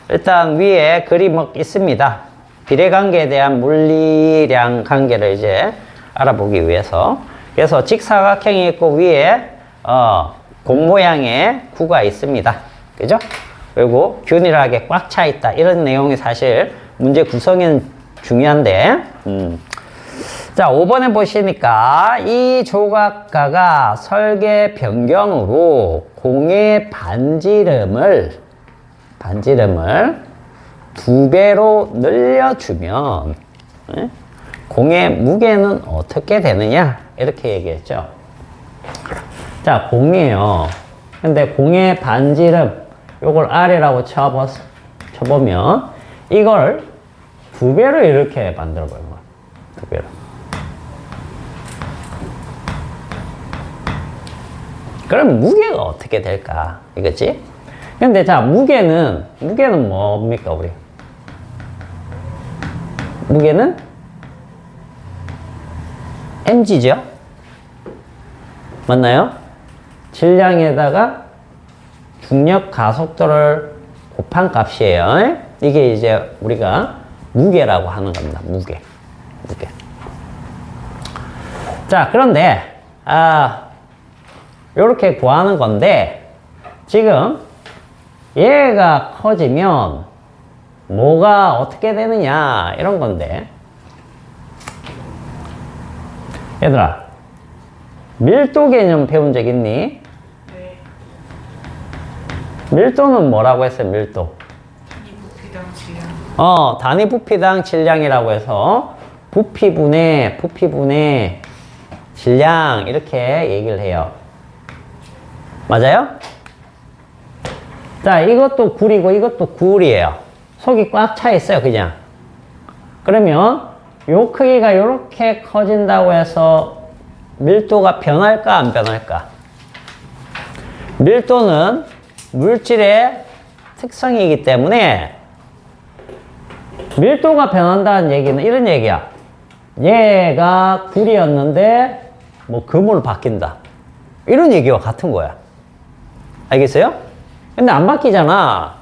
일단 위에 그림 있습니다. 비례관계에 대한 물리량 관계를 이제 알아보기 위해서. 그래서 직사각형이 있고 위에 공 모양의 구가 있습니다. 그죠? 그리고 균일하게 꽉 차 있다. 이런 내용이 사실 문제 구성에는 중요한데 자, 5번에 보시니까 이 조각가가 설계 변경으로 공의 반지름을 2배로 늘려주면 공의 무게는 어떻게 되느냐? 이렇게 얘기했죠. 자, 공이에요. 근데 공의 반지름 요걸 R이라고 쳐보면 이걸 2배로 이렇게 만들어 보는 거야. 2배로. 그럼 무게가 어떻게 될까? 이거지? 근데 자, 무게는 뭡니까, 우리? 무게는 mg죠? 맞나요? 질량에다가 중력 가속도를 곱한 값이에요. 이게 이제 우리가 무게라고 하는 겁니다. 무게. 자, 그런데 요렇게 구하는 건데 지금 얘가 커지면 뭐가 어떻게 되느냐 이런 건데, 얘들아 밀도 개념 배운 적 있니? 네. 밀도는 뭐라고 했어요? 밀도 단위 부피당 질량. 단위 부피당 질량이라고 해서 부피분의 질량 이렇게 얘기를 해요. 맞아요? 자, 이것도 굴이고 이것도 굴이에요. 속이 꽉 차 있어요, 그냥. 그러면 요 크기가 이렇게 커진다고 해서 밀도가 변할까 안 변할까? 밀도는 물질의 특성이기 때문에 밀도가 변한다는 얘기는 이런 얘기야. 얘가 굴이었는데 뭐 금으로 바뀐다, 이런 얘기와 같은 거야. 알겠어요? 근데 안 바뀌잖아,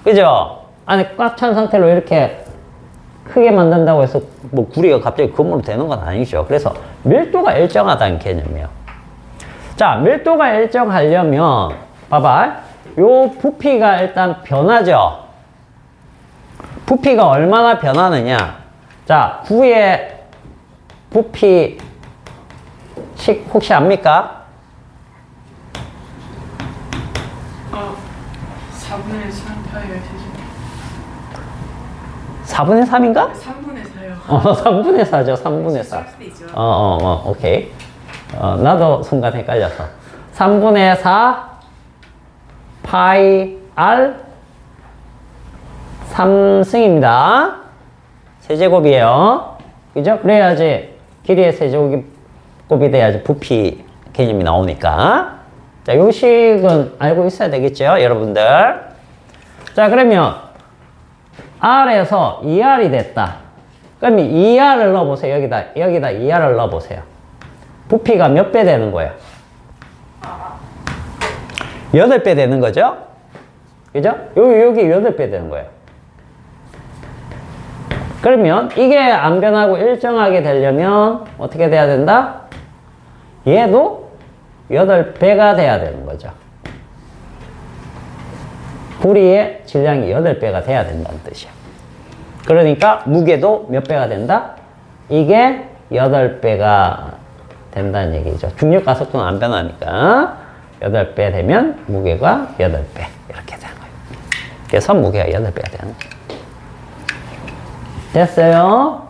그죠? 안에 꽉 찬 상태로 이렇게 크게 만든다고 해서 뭐 구리가 갑자기 금으로 되는 건 아니죠. 그래서 밀도가 일정하다는 개념이에요. 자, 밀도가 일정하려면 봐봐, 요 부피가 일단 변하죠. 부피가 얼마나 변하느냐. 자, 구의 부피식 혹시 압니까? 4분의 3 파이가 되죠. 4분의 3인가? 3분의 4요. 3분의 4죠. 3분의 4. 쓸 수도 있죠. 오케이. 나도 순간 헷갈렸어. 3분의 4 파이 R 3승입니다. 세제곱이에요. 그죠? 그래야지 길이의 세제곱이 돼야지 부피 개념이 나오니까. 자, 요 식은 알고 있어야 되겠죠, 여러분들. 자, 그러면 R에서 2R이 됐다. 그러면 2R을 넣어보세요. 여기다 2R을 넣어보세요. 부피가 몇 배 되는 거예요? 8배 되는 거죠? 그죠? 여기 8배 되는 거예요. 그러면 이게 안 변하고 일정하게 되려면 어떻게 돼야 된다? 얘도 8배가 돼야 되는 거죠. 구리의 질량이 8배가 돼야 된다는 뜻이야. 그러니까 무게도 몇 배가 된다? 이게 8배가 된다는 얘기죠. 중력 가속도는 안 변하니까 8배 되면 무게가 8배 이렇게 되는 거예요. 그래서 무게가 8배가 되는 거예요. 됐어요?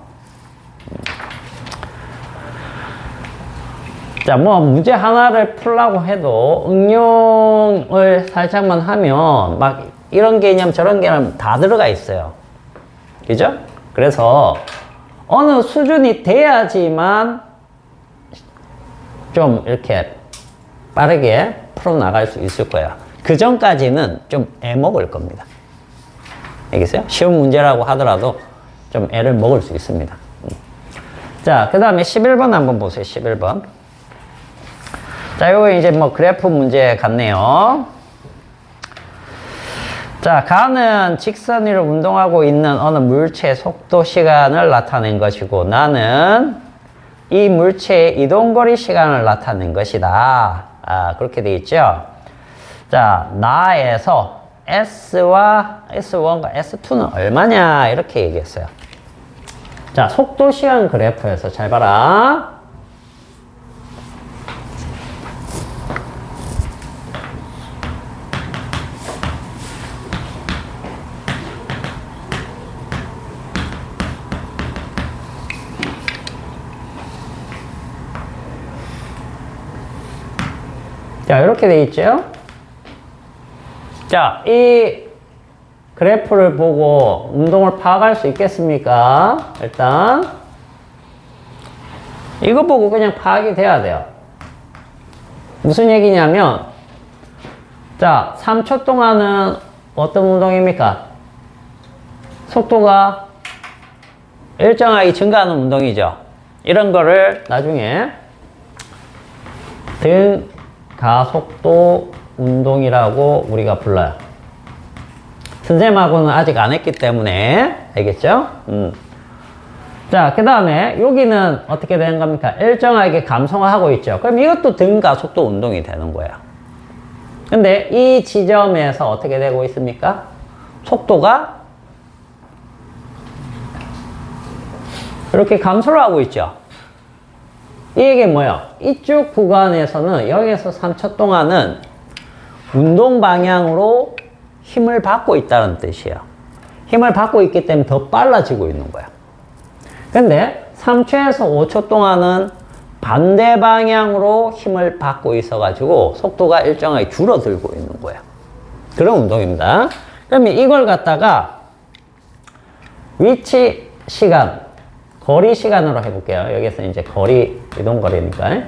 자, 뭐 문제 하나를 풀라고 해도 응용을 살짝만 하면 막 이런 개념 저런 개념 다 들어가 있어요. 그죠? 그래서 어느 수준이 돼야지만 좀 이렇게 빠르게 풀어나갈 수 있을 거예요. 그 전까지는 좀 애먹을 겁니다. 알겠어요? 쉬운 문제라고 하더라도 좀 애를 먹을 수 있습니다. 자, 그 다음에 11번 한번 보세요. 11번. 자, 요거 이제 뭐 그래프 문제 같네요. 자, 가는 직선 위로 운동하고 있는 어느 물체의 속도 시간을 나타낸 것이고, 나는 이 물체의 이동거리 시간을 나타낸 것이다. 그렇게 돼 있죠. 자, 나에서 S와 S1과 S2는 얼마냐 이렇게 얘기했어요. 자, 속도 시간 그래프에서 잘 봐라. 자, 이렇게 돼 있죠. 자, 이 그래프를 보고 운동을 파악할 수 있겠습니까? 일단 이거 보고 그냥 파악이 돼야 돼요. 무슨 얘기냐면, 자, 3초 동안은 어떤 운동입니까? 속도가 일정하게 증가하는 운동이죠. 이런 거를 나중에 등가속도 운동이라고 우리가 불러요. 선생님하고는 아직 안 했기 때문에 알겠죠? 자, 그 다음에 여기는 어떻게 되는 겁니까? 일정하게 감소하고 있죠. 그럼 이것도 등가속도 운동이 되는 거예요. 근데 이 지점에서 어떻게 되고 있습니까? 속도가 이렇게 감소를 하고 있죠. 이 얘기 뭐예요? 이쪽 구간에서는 0에서 3초 동안은 운동 방향으로 힘을 받고 있다는 뜻이에요. 힘을 받고 있기 때문에 더 빨라지고 있는 거야. 근데 3초에서 5초 동안은 반대 방향으로 힘을 받고 있어가지고 속도가 일정하게 줄어들고 있는 거야. 그런 운동입니다. 그러면 이걸 갖다가 위치 시간, 거리 시간으로 해볼게요. 여기서 이제 거리, 이동거리니까.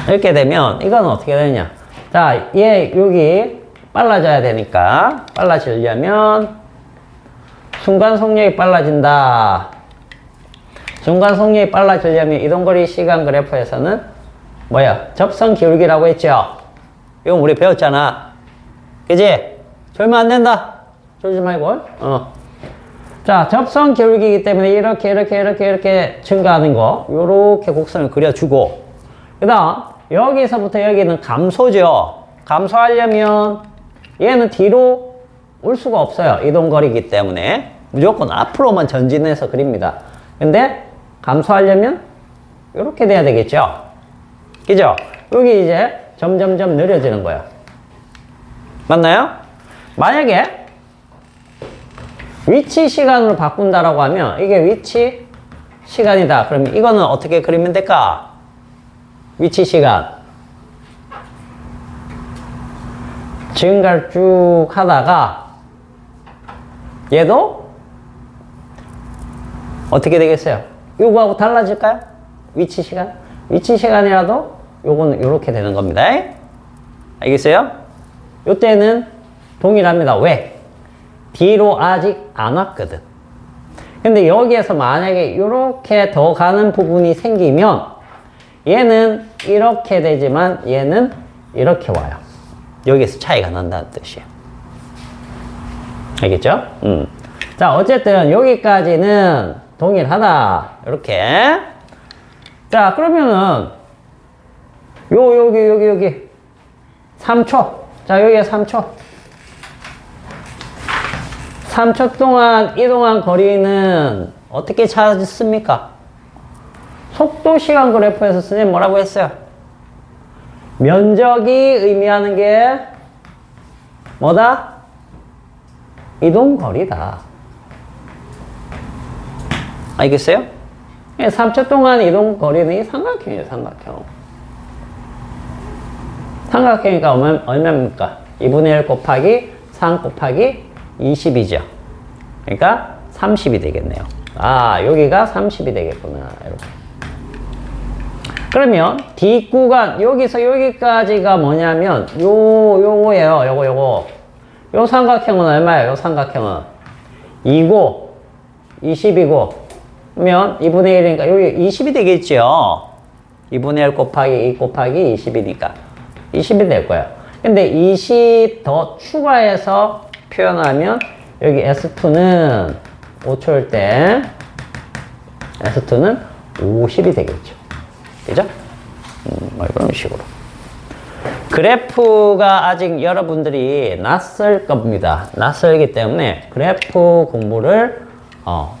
이렇게 되면 이건 어떻게 되느냐. 자, 얘 여기 빨라져야 되니까 빨라지려면 순간 속력이 빨라진다. 순간 속력이 빨라지려면 이동거리 시간 그래프에서는 뭐야? 접선 기울기라고 했죠? 이거 우리 배웠잖아. 그지? 졸면 안 된다. 졸지 말고. 자, 접선 기울기이기 때문에 이렇게 증가하는 거. 요렇게 곡선을 그려주고. 그 다음, 여기서부터 여기는 감소죠. 감소하려면 얘는 뒤로 올 수가 없어요. 이동거리이기 때문에. 무조건 앞으로만 전진해서 그립니다. 근데 감소하려면 이렇게 돼야 되겠죠. 그죠? 여기 이제 점점점 느려지는 거예요. 맞나요? 만약에 위치 시간으로 바꾼다라고 하면 이게 위치 시간이다. 그러면 이거는 어떻게 그리면 될까? 위치 시간. 증가를 쭉 하다가 얘도 어떻게 되겠어요? 요거하고 달라질까요? 위치 시간? 위치 시간이라도 요거는 이렇게 되는 겁니다. 알겠어요? 요때는 동일합니다. 왜? 뒤로 아직 안 왔거든. 근데 여기에서 만약에 이렇게 더 가는 부분이 생기면 얘는 이렇게 되지만 얘는 이렇게 와요. 여기에서 차이가 난다는 뜻이에요. 알겠죠? 자, 어쨌든 여기까지는 동일하다. 이렇게. 자, 그러면은 여기 3초. 자, 여기에 3초. 3초 동안 이동한 거리는 어떻게 찾습니까? 속도 시간 그래프에서 선생님 뭐라고 했어요? 면적이 의미하는 게 뭐다? 이동거리다. 알겠어요? 3초 동안 이동거리는 이 삼각형이에요, 삼각형. 삼각형이니까 얼마입니까? 2분의 1 곱하기 3 곱하기 20이죠. 그러니까 30이 되겠네요. 아, 여기가 30이 되겠구나. 이렇게. 그러면 뒷구간, 여기서 여기까지가 뭐냐면, 요거예요. 요거. 요 삼각형은 얼마예요? 요 삼각형은 2고, 20이고, 그러면 2분의 1이니까 여기 20이 되겠죠. 2분의 1 곱하기 2 곱하기 20이니까 20이 될 거예요. 근데 20 더 추가해서 표현하면 여기 S2는 5초일 때 S2는 50이 되겠죠. 그죠? 뭐 이런 식으로. 그래프가 아직 여러분들이 낯설 겁니다. 낯설기 때문에 그래프 공부를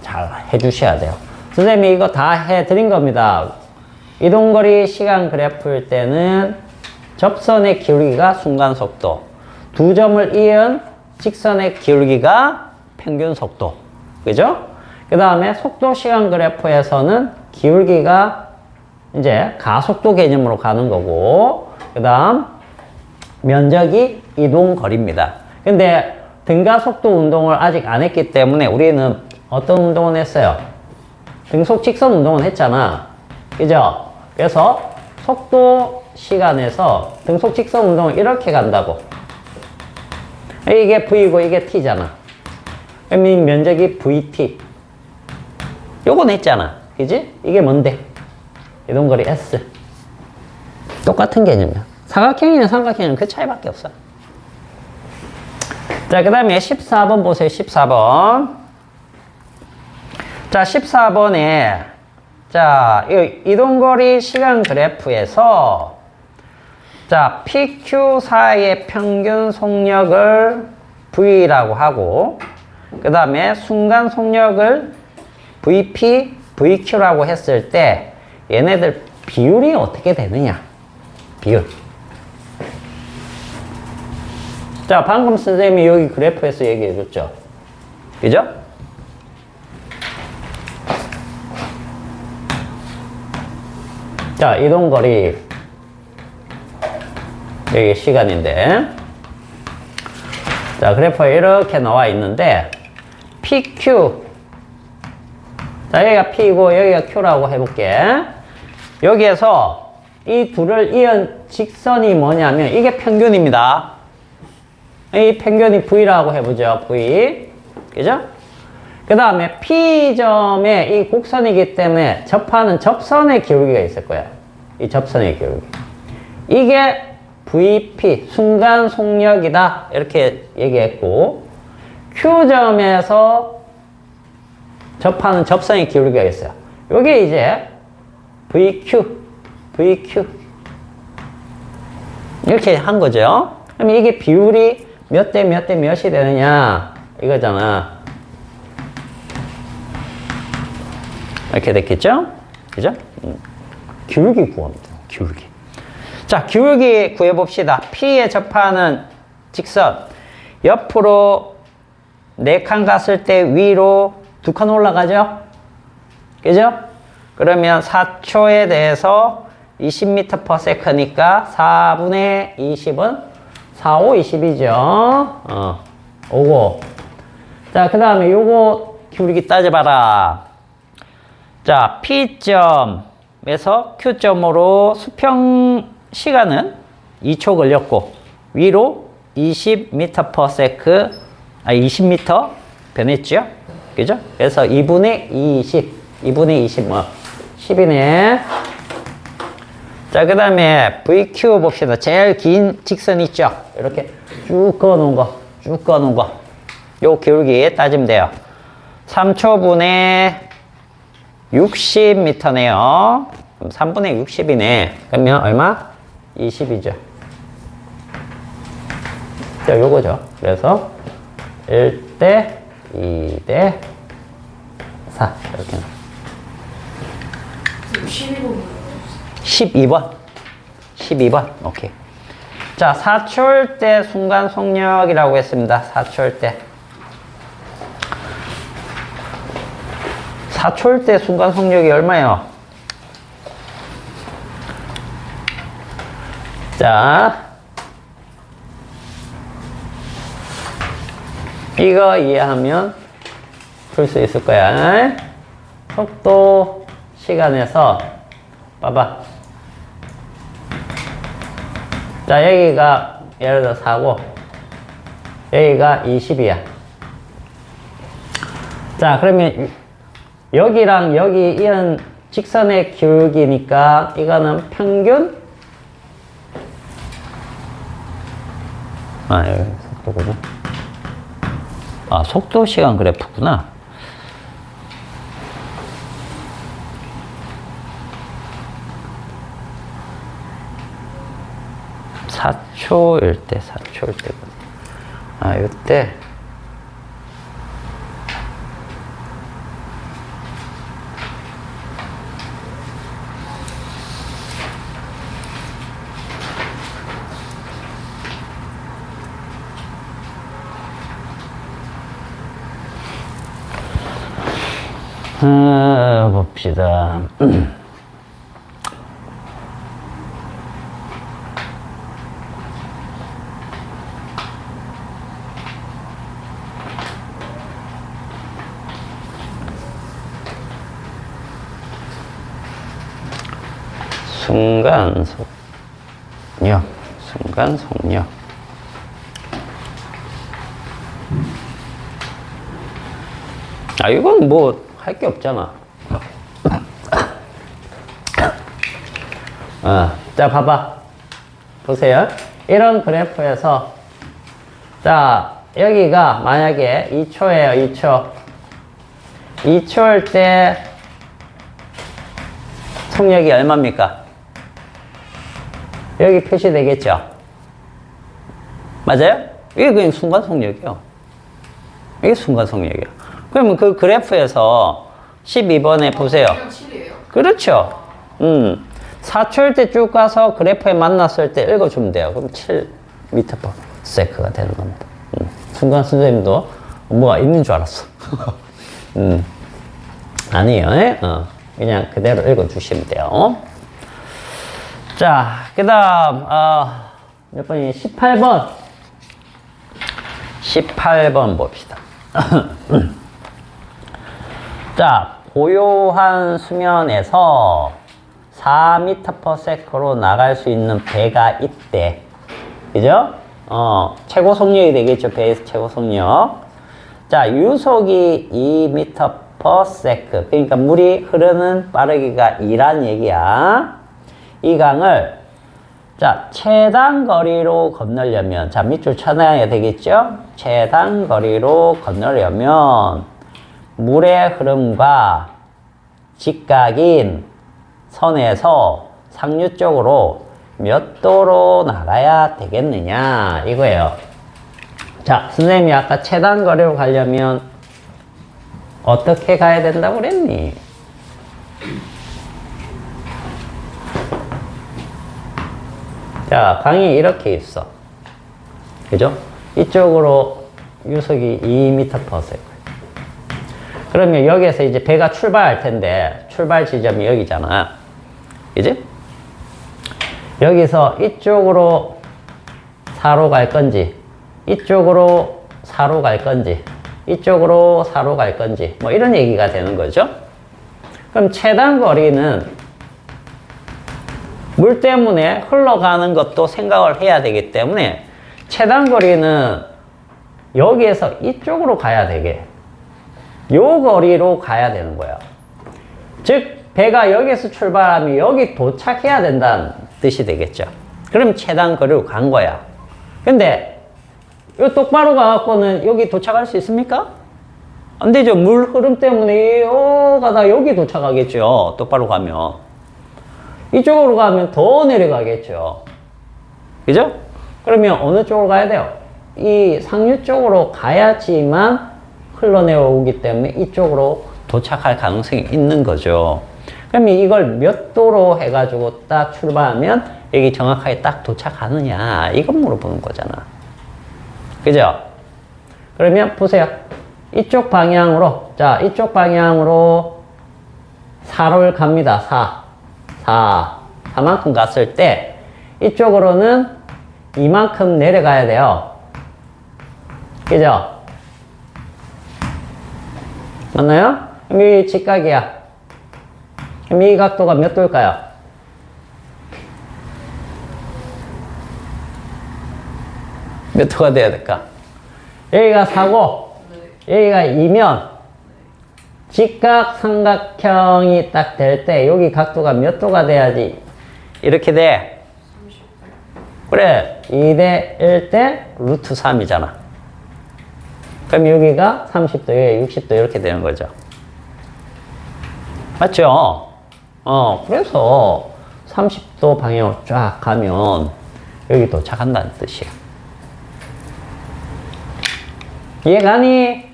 잘 해주셔야 돼요. 선생님이 이거 다 해드린 겁니다. 이동거리 시간 그래프일 때는 접선의 기울기가 순간속도, 두 점을 이은 직선의 기울기가 평균속도. 그죠? 그 다음에 속도 시간 그래프에서는 기울기가 이제 가속도 개념으로 가는 거고, 그 다음 면적이 이동거리입니다. 근데 등가속도 운동을 아직 안 했기 때문에 우리는 어떤 운동을 했어요? 등속 직선 운동은 했잖아. 그죠? 그래서 속도 시간에서 등속 직선 운동을 이렇게 간다고. 이게 V고 이게 T잖아. 그러면 면적이 VT. 요거 냈잖아. 그지? 이게 뭔데? 이동거리 S. 똑같은 개념이야. 사각형이나 삼각형은 그 차이밖에 없어. 자, 그 다음에 14번 보세요. 14번. 자, 14번에, 자, 이동거리 시간 그래프에서, 자, PQ 사이의 평균 속력을 V라고 하고, 그 다음에 순간 속력을 VP, VQ라고 했을 때, 얘네들 비율이 어떻게 되느냐? 비율. 자, 방금 선생님이 여기 그래프에서 얘기해 줬죠. 그죠? 자, 이동거리. 여기 시간인데. 자, 그래프에 이렇게 나와 있는데, PQ. 자, 여기가 P고, 여기가 Q라고 해볼게. 여기에서 이 둘을 이은 직선이 뭐냐면, 이게 평균입니다. 이 평균이 V라고 해보죠. V. 그죠? 그 다음에 P점에 이 곡선이기 때문에 접하는 접선의 기울기가 있을 거야. 이 접선의 기울기. 이게 VP, 순간 속력이다. 이렇게 얘기했고, Q점에서 접하는 접선의 기울기가 있어요. 요게 이제 VQ. 이렇게 한 거죠. 그럼 이게 비율이 몇 대 몇 대 몇이 되느냐 이거잖아. 이렇게 됐겠죠? 그죠? 기울기 구합니다. 기울기. 자, 기울기 구해봅시다. P에 접하는 직선 옆으로 4칸 갔을 때 위로 2칸 올라가죠? 그죠? 그러면 4초에 대해서 20m/s니까 4분의 20은 4, 5, 20이죠. 5. 자, 그 다음에 요거 기울기 따져봐라. 자, P점에서 Q점으로 수평 시간은 2초 걸렸고, 위로 20m/s, 20m 변했죠? 그죠? 그래서 2분의 20 뭐, 10이네. 자, 그 다음에 VQ 봅시다. 제일 긴 직선 있죠? 이렇게 쭉 그어놓은 거. 요 기울기 따지면 돼요. 3초분의 60m네요. 그럼 3분의 60이네. 그러면 얼마? 20이죠. 자, 요거죠. 그래서 1대 2대 4. 이렇게. 12번. 오케이. 자, 4초일 때 순간 속력이라고 했습니다. 4초일 때. 4초일 때 순간 속력이 얼마예요? 자, 이거 이해하면 풀 수 있을 거야. 속도 시간에서 봐봐. 자, 여기가 예를 들어 4고 여기가 20이야. 자, 그러면 여기랑 여기 이은 직선의 기울기니까 이거는 평균. 여기 속도구나. 속도 시간 그래프구나. (4초일 때) 요때 봅시다. 순간 속력. 이건 뭐 할 게 없잖아. 자, 봐봐. 보세요. 이런 그래프에서, 자, 여기가 만약에 2초예요, 2초. 2초일 때 속력이 얼마입니까? 여기 표시되겠죠? 맞아요? 이게 그냥 순간 속력이요. 이게 순간 속력이요. 그러면 그 그래프에서 12번에 보세요. 그냥 7이에요? 그렇죠. 4초일 때 쭉 가서 그래프에 만났을 때 읽어주면 돼요. 그럼 7m/s가 되는 겁니다. 순간 선생님도 뭐가 있는 줄 알았어. 아니에요. 그냥 그대로 읽어주시면 돼요. 자, 그 다음, 몇 번이? 18번. 18번 봅시다. 자, 고요한 수면에서 4m/s로 나갈 수 있는 배가 있대. 그죠? 최고 속력이 되겠죠. 배에서 최고 속력. 자, 유속이 2m/s. 그러니까 물이 흐르는 빠르기가 2란 얘기야. 이 강을, 자, 최단 거리로 건너려면, 자, 밑줄 쳐놔야 되겠죠? 최단 거리로 건너려면, 물의 흐름과 직각인 선에서 상류 쪽으로 몇 도로 나가야 되겠느냐, 이거예요. 자, 선생님이 아까 최단 거리로 가려면 어떻게 가야 된다고 그랬니? 자, 강이 이렇게 있어. 그죠? 이쪽으로 유속이 2m/s. 그러면 여기에서 이제 배가 출발할 텐데, 출발 지점이 여기잖아. 그지? 여기서 이쪽으로 4로 갈 건지, 이쪽으로 4로 갈 건지, 이쪽으로 4로 갈 건지, 뭐 이런 얘기가 되는 거죠. 그럼 최단 거리는 물 때문에 흘러가는 것도 생각을 해야 되기 때문에 최단 거리는 여기에서 이쪽으로 가야 되게, 요 거리로 가야 되는 거예요. 즉, 배가 여기서 출발하면 여기 도착해야 된다는 뜻이 되겠죠. 그럼 최단 거리로 간 거야. 근데 요 똑바로 가갖고는 여기 도착할 수 있습니까? 안 되죠. 물 흐름 때문에 가다 여기 도착하겠죠. 똑바로 가면. 이쪽으로 가면 더 내려가겠죠. 그죠? 그러면 어느 쪽으로 가야 돼요? 이 상류 쪽으로 가야지만 흘러내려오기 때문에 이쪽으로 도착할 가능성이 있는 거죠. 그러면 이걸 몇 도로 해가지고 딱 출발하면 여기 정확하게 딱 도착하느냐, 이건 물어보는 거잖아. 그죠? 그러면 보세요. 이쪽 방향으로, 자, 이쪽 방향으로 4를 갑니다. 4만큼 갔을 때 이쪽으로는 이만큼 내려가야 돼요. 그죠? 맞나요? 그럼 이 직각이야. 그럼 이 각도가 몇 도일까요? 몇 도가 돼야 될까? 여기가 4고 여기가 2면 직각 삼각형이 딱 될 때 여기 각도가 몇 도가 돼야지 이렇게 돼? 30도. 그래, 2대 1 대 루트 3이잖아. 그럼 여기가 30도, 여기 60도 이렇게 되는 거죠. 맞죠? 그래서 30도 방향으로 쫙 가면 여기 도착한다는 뜻이야. 이해가니?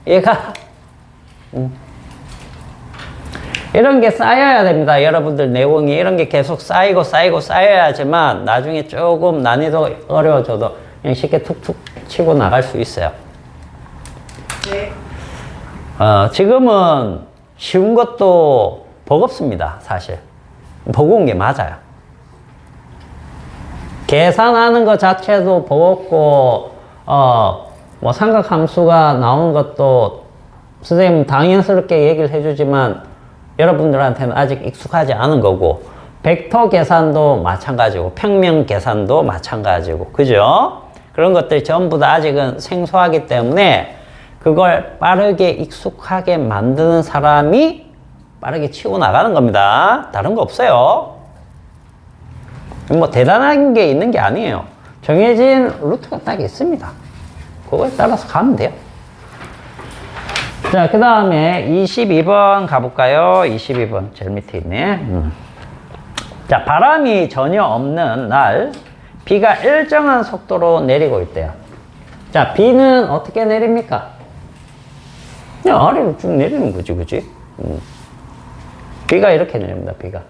이해가? 이런 게 쌓여야 됩니다. 여러분들 내용이 이런 게 계속 쌓이고 쌓여야지만 나중에 조금 난이도 어려워져도 그냥 쉽게 툭툭 치고 나갈 수 있어요. 네. 지금은 쉬운 것도 버겁습니다. 사실 버거운 게 맞아요. 계산하는 것 자체도 버겁고 뭐 삼각함수가 나오는 것도 선생님 당연스럽게 얘기를 해주지만 여러분들한테는 아직 익숙하지 않은 거고, 벡터 계산도 마찬가지고 평면 계산도 마찬가지고, 그죠? 그런 것들이 전부 다 아직은 생소하기 때문에 그걸 빠르게 익숙하게 만드는 사람이 빠르게 치고 나가는 겁니다. 다른 거 없어요. 뭐 대단한 게 있는 게 아니에요. 정해진 루트가 딱 있습니다. 그거에 따라서 가면 돼요. 자, 그 다음에 22번 가볼까요? 22번 제일 밑에 있네. 자, 바람이 전혀 없는 날 비가 일정한 속도로 내리고 있대요. 자, 비는 어떻게 내립니까? 그냥 아래로 쭉 내리는 거지, 그지? 비가 이렇게 내립니다, 비가.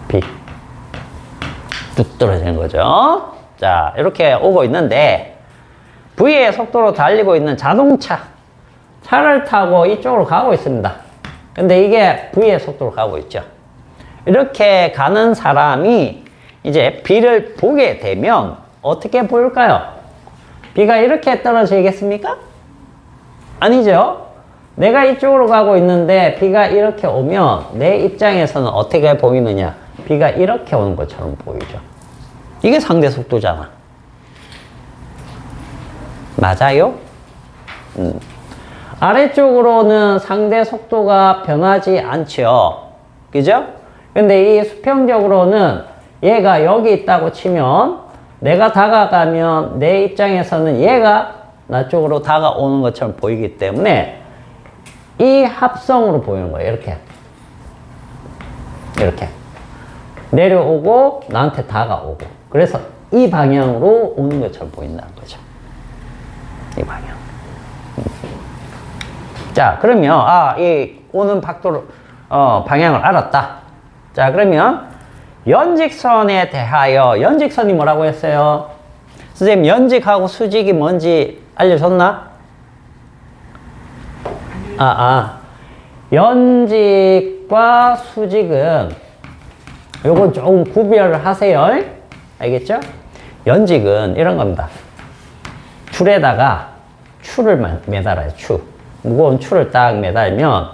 비. 뚝 떨어지는 거죠. 자, 이렇게 오고 있는데, V의 속도로 달리고 있는 자동차, 차를 타고 이쪽으로 가고 있습니다. 근데 이게 V의 속도로 가고 있죠. 이렇게 가는 사람이 이제 비를 보게 되면 어떻게 보일까요? 비가 이렇게 떨어지겠습니까? 아니죠. 내가 이쪽으로 가고 있는데 비가 이렇게 오면 내 입장에서는 어떻게 보이느냐? 비가 이렇게 오는 것처럼 보이죠. 이게 상대 속도잖아. 맞아요? 아래쪽으로는 상대 속도가 변하지 않죠. 그죠? 근데 이 수평적으로는 얘가 여기 있다고 치면 내가 다가가면 내 입장에서는 얘가 나 쪽으로 다가오는 것처럼 보이기 때문에 이 합성으로 보이는 거예요. 이렇게. 이렇게. 내려오고 나한테 다가오고. 그래서 이 방향으로 오는 것처럼 보인다는 거죠. 이 방향. 자, 그러면 이 오는 각도를 방향을 알았다. 자, 그러면 연직선에 대하여 연직선이 뭐라고 했어요? 선생님, 연직하고 수직이 뭔지 알려줬나? 연직과 수직은 요건 조금 구별을 하세요. 알겠죠? 연직은 이런 겁니다. 줄에다가 추를 매달아요. 추. 무거운 추를 딱 매달면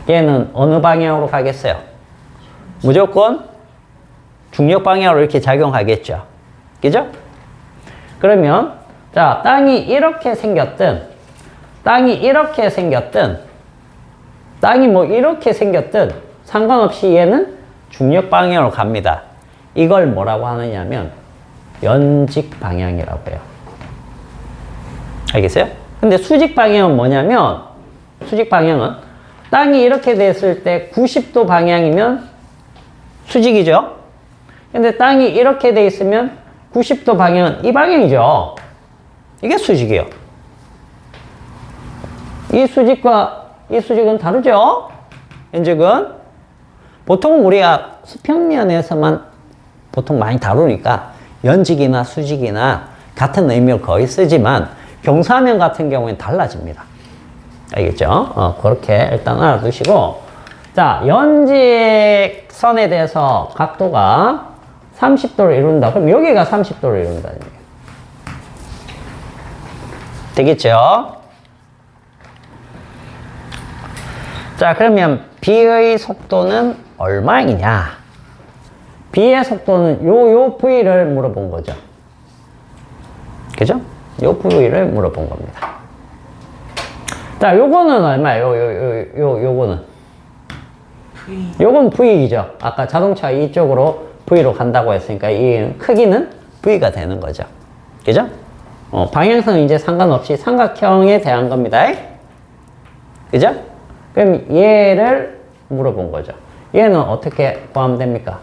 얘는 어느 방향으로 가겠어요? 무조건 중력 방향으로 이렇게 작용하겠죠. 그죠? 그러면 자, 땅이 이렇게 생겼든 땅이 뭐 이렇게 생겼든 상관없이 얘는 중력 방향으로 갑니다. 이걸 뭐라고 하느냐면 연직 방향이라고 해요. 알겠어요? 근데 수직 방향은 뭐냐면 수직 방향은 땅이 이렇게 됐을 때 90도 방향이면 수직이죠. 근데 땅이 이렇게 돼 있으면 90도 방향은 이 방향이죠. 이게 수직이에요. 이 수직과 이 수직은 다르죠. 연직은 보통 우리가 수평면에서만 보통 많이 다루니까 연직이나 수직이나 같은 의미를 거의 쓰지만 경사면 같은 경우에는 달라집니다. 알겠죠? 그렇게 일단 알아두시고, 자, 연직선에 대해서 각도가 30도를 이룬다. 그럼 여기가 30도를 이룬다는 얘기예요. 되겠죠? 자, 그러면 B의 속도는 얼마이냐? B의 속도는 요 V를 물어본 거죠. 그죠? 요 V를 물어본 겁니다. 자, 요거는 얼마예요? 요거는. V. 요건 V이죠. 아까 자동차 이쪽으로 V로 간다고 했으니까 이 크기는 V가 되는 거죠. 그죠? 방향성은 이제 상관없이 삼각형에 대한 겁니다. 그죠? 그럼 얘를 물어본 거죠. 얘는 어떻게 포함됩니까?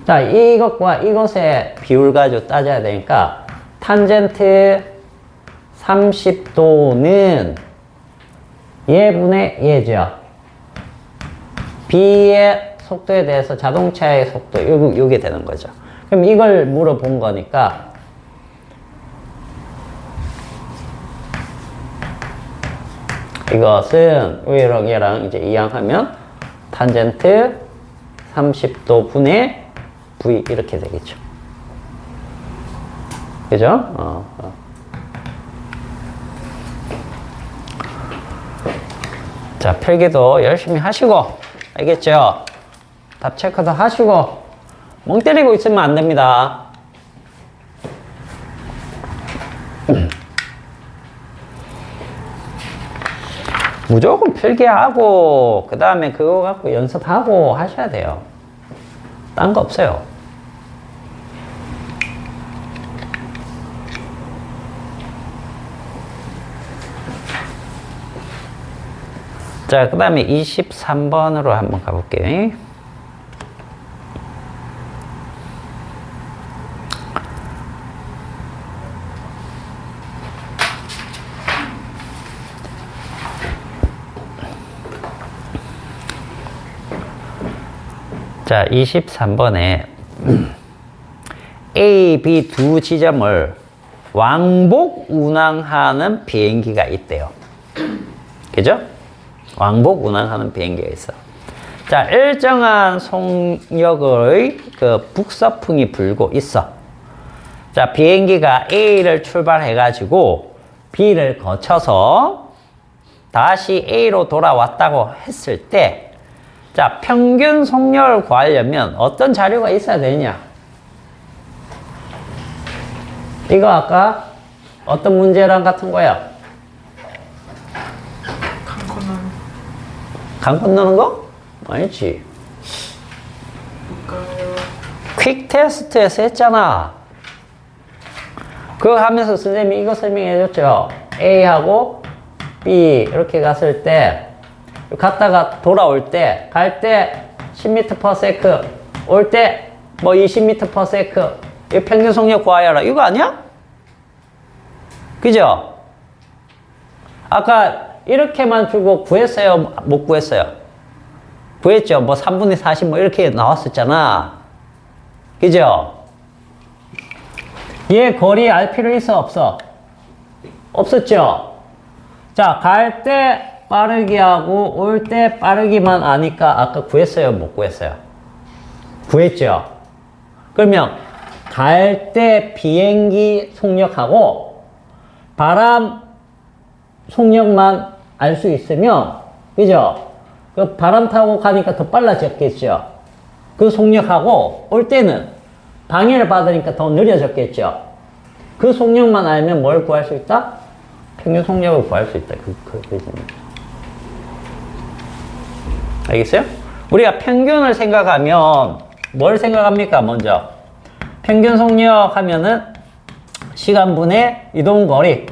자, 이것과 이것의 비율 가지고 따져야 되니까 탄젠트 30도는 얘분의 얘죠. B의 속도에 대해서 자동차의 속도, 요게 되는 거죠. 그럼 이걸 물어본 거니까 이것은 얘랑 이제 이항하면 탄젠트 30도 분의 V 이렇게 되겠죠. 그죠? 자, 필기도 열심히 하시고, 알겠죠? 답 체크도 하시고, 멍 때리고 있으면 안 됩니다. 무조건 필기하고, 그 다음에 그거 갖고 연습하고 하셔야 돼요. 딴 거 없어요. 자, 그 다음에 23번으로 한번 가볼게요. 자, 23번에 A, B 두 지점을 왕복 운항하는 비행기가 있대요. 그죠? 왕복 운항하는 비행기가 있어. 자, 일정한 속력의 그 북서풍이 불고 있어. 자, 비행기가 A를 출발해가지고 B를 거쳐서 다시 A로 돌아왔다고 했을 때, 자, 평균 속력을 구하려면 어떤 자료가 있어야 되냐? 이거 아까 어떤 문제랑 같은 거야? 강 건너는 거? 아니지. 뭘까요? 퀵 테스트에서 했잖아. 그거 하면서 선생님이 이거 설명해 줬죠. A하고 B 이렇게 갔을 때, 갔다가 돌아올 때, 갈 때 10m/s, 올 때 뭐 20m/s, 이 평균 속력 구하여라. 이거 아니야? 그죠? 아까 이렇게만 주고 구했어요? 못 구했어요? 구했죠? 뭐 3분의 40 뭐 이렇게 나왔었잖아. 그죠? 얘 거리 알 필요 있어? 없어? 없었죠? 자, 갈 때 빠르기 하고 올 때 빠르기만 아니까 아까 구했어요? 못 구했어요? 구했죠? 그러면 갈 때 비행기 속력하고 바람 속력만 알 수 있으면, 그죠? 그 바람 타고 가니까 더 빨라졌겠죠? 그 속력하고 올 때는 방해를 받으니까 더 느려졌겠죠? 그 속력만 알면 뭘 구할 수 있다? 평균 속력을 구할 수 있다. 알겠어요? 우리가 평균을 생각하면 뭘 생각합니까? 먼저 평균 속력 하면은 시간분의 이동거리,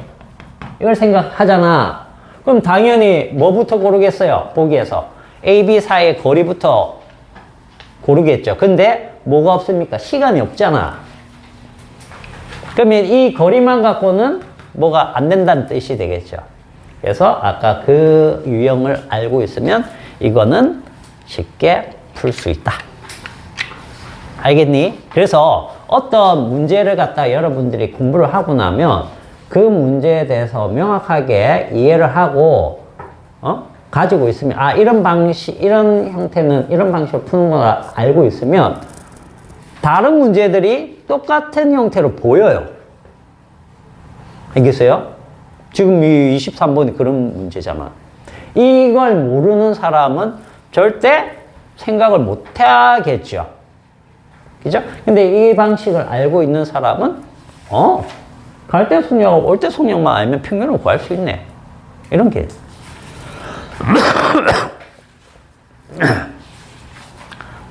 이걸 생각하잖아. 그럼 당연히 뭐부터 고르겠어요? 보기에서 A, B 사이의 거리부터 고르겠죠. 근데 뭐가 없습니까? 시간이 없잖아. 그러면 이 거리만 갖고는 뭐가 안 된다는 뜻이 되겠죠. 그래서 아까 그 유형을 알고 있으면 이거는 쉽게 풀 수 있다. 알겠니? 그래서 어떤 문제를 갖다 여러분들이 공부를 하고 나면 그 문제에 대해서 명확하게 이해를 하고, 가지고 있으면, 아, 이런 방식, 이런 형태는 이런 방식으로 푸는 걸 알고 있으면 다른 문제들이 똑같은 형태로 보여요. 알겠어요? 지금 이 23번이 그런 문제잖아. 이걸 모르는 사람은 절대 생각을 못 하겠죠. 그죠? 근데 이 방식을 알고 있는 사람은, 갈 때 속력하고 올 때 속력만 알면 평균을 구할 수 있네. 이런 게.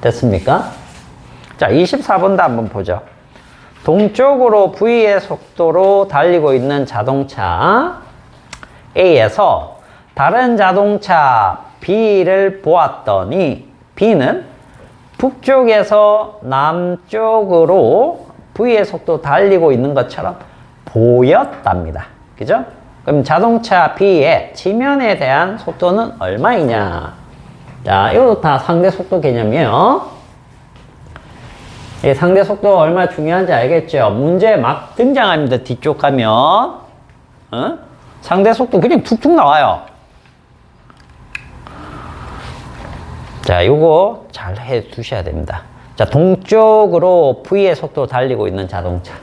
됐습니까? 자, 24번도 한번 보죠. 동쪽으로 V의 속도로 달리고 있는 자동차 A에서 다른 자동차 B를 보았더니 B는 북쪽에서 남쪽으로 V의 속도 달리고 있는 것처럼 보였답니다. 그죠? 그럼 자동차 B의 지면에 대한 속도는 얼마이냐? 자, 이거 다 상대 속도 개념이에요. 이 상대 속도가 얼마나 중요한지 알겠죠? 문제 막 등장합니다. 뒤쪽 가면. 상대 속도 그냥 툭툭 나와요. 자, 요거 잘 해 두셔야 됩니다. 자, 동쪽으로 V의 속도로 달리고 있는 자동차.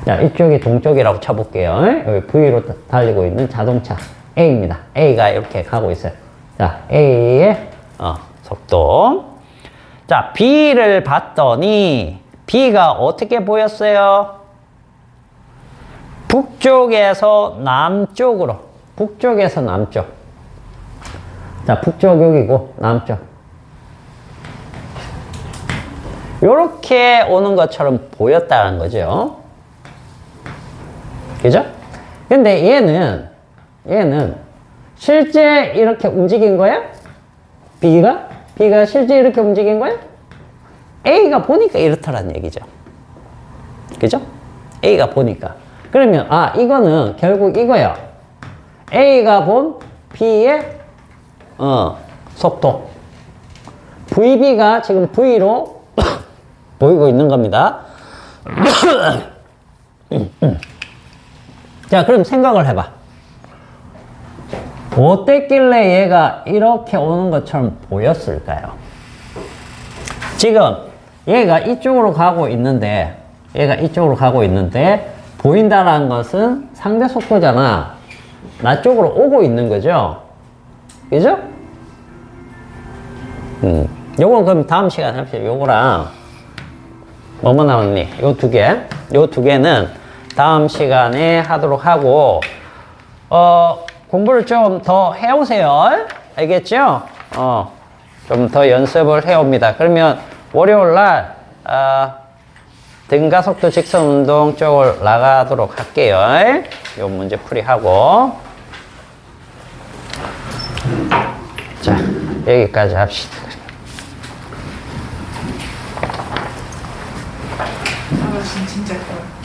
자, 이쪽이 동쪽이라고 쳐볼게요. 여기 V로 달리고 있는 자동차 A입니다. A가 이렇게 가고 있어요. 자, A의 속도. 자, B를 봤더니 B가 어떻게 보였어요? 북쪽에서 남쪽으로. 북쪽에서 남쪽. 자, 북쪽 여기고 남쪽. 요렇게 오는 것처럼 보였다는 거죠. 그죠? 근데 얘는 실제 이렇게 움직인 거야? B가 실제 이렇게 움직인 거야? A가 보니까 이렇다라는 얘기죠. 그죠? A가 보니까. 그러면, 이거는 결국 이거야. A가 본 B의, 속도. VB가 지금 V로 보이고 있는 겁니다. 자, 그럼 생각을 해봐. 어땠길래 얘가 이렇게 오는 것처럼 보였을까요? 지금 얘가 이쪽으로 가고 있는데 보인다라는 것은 상대 속도잖아. 나 쪽으로 오고 있는 거죠. 그죠? 요거 그럼 다음 시간에 합시다. 요거랑 뭐뭐 나왔니? 요 두 개는 다음 시간에 하도록 하고 공부를 좀 더 해오세요. 알겠죠? 좀 더 연습을 해옵니다. 그러면 월요일날 등가속도 직선운동 쪽을 나가도록 할게요. 요 문제 풀이하고 자, 여기까지 합시다. 아, 진짜 커요.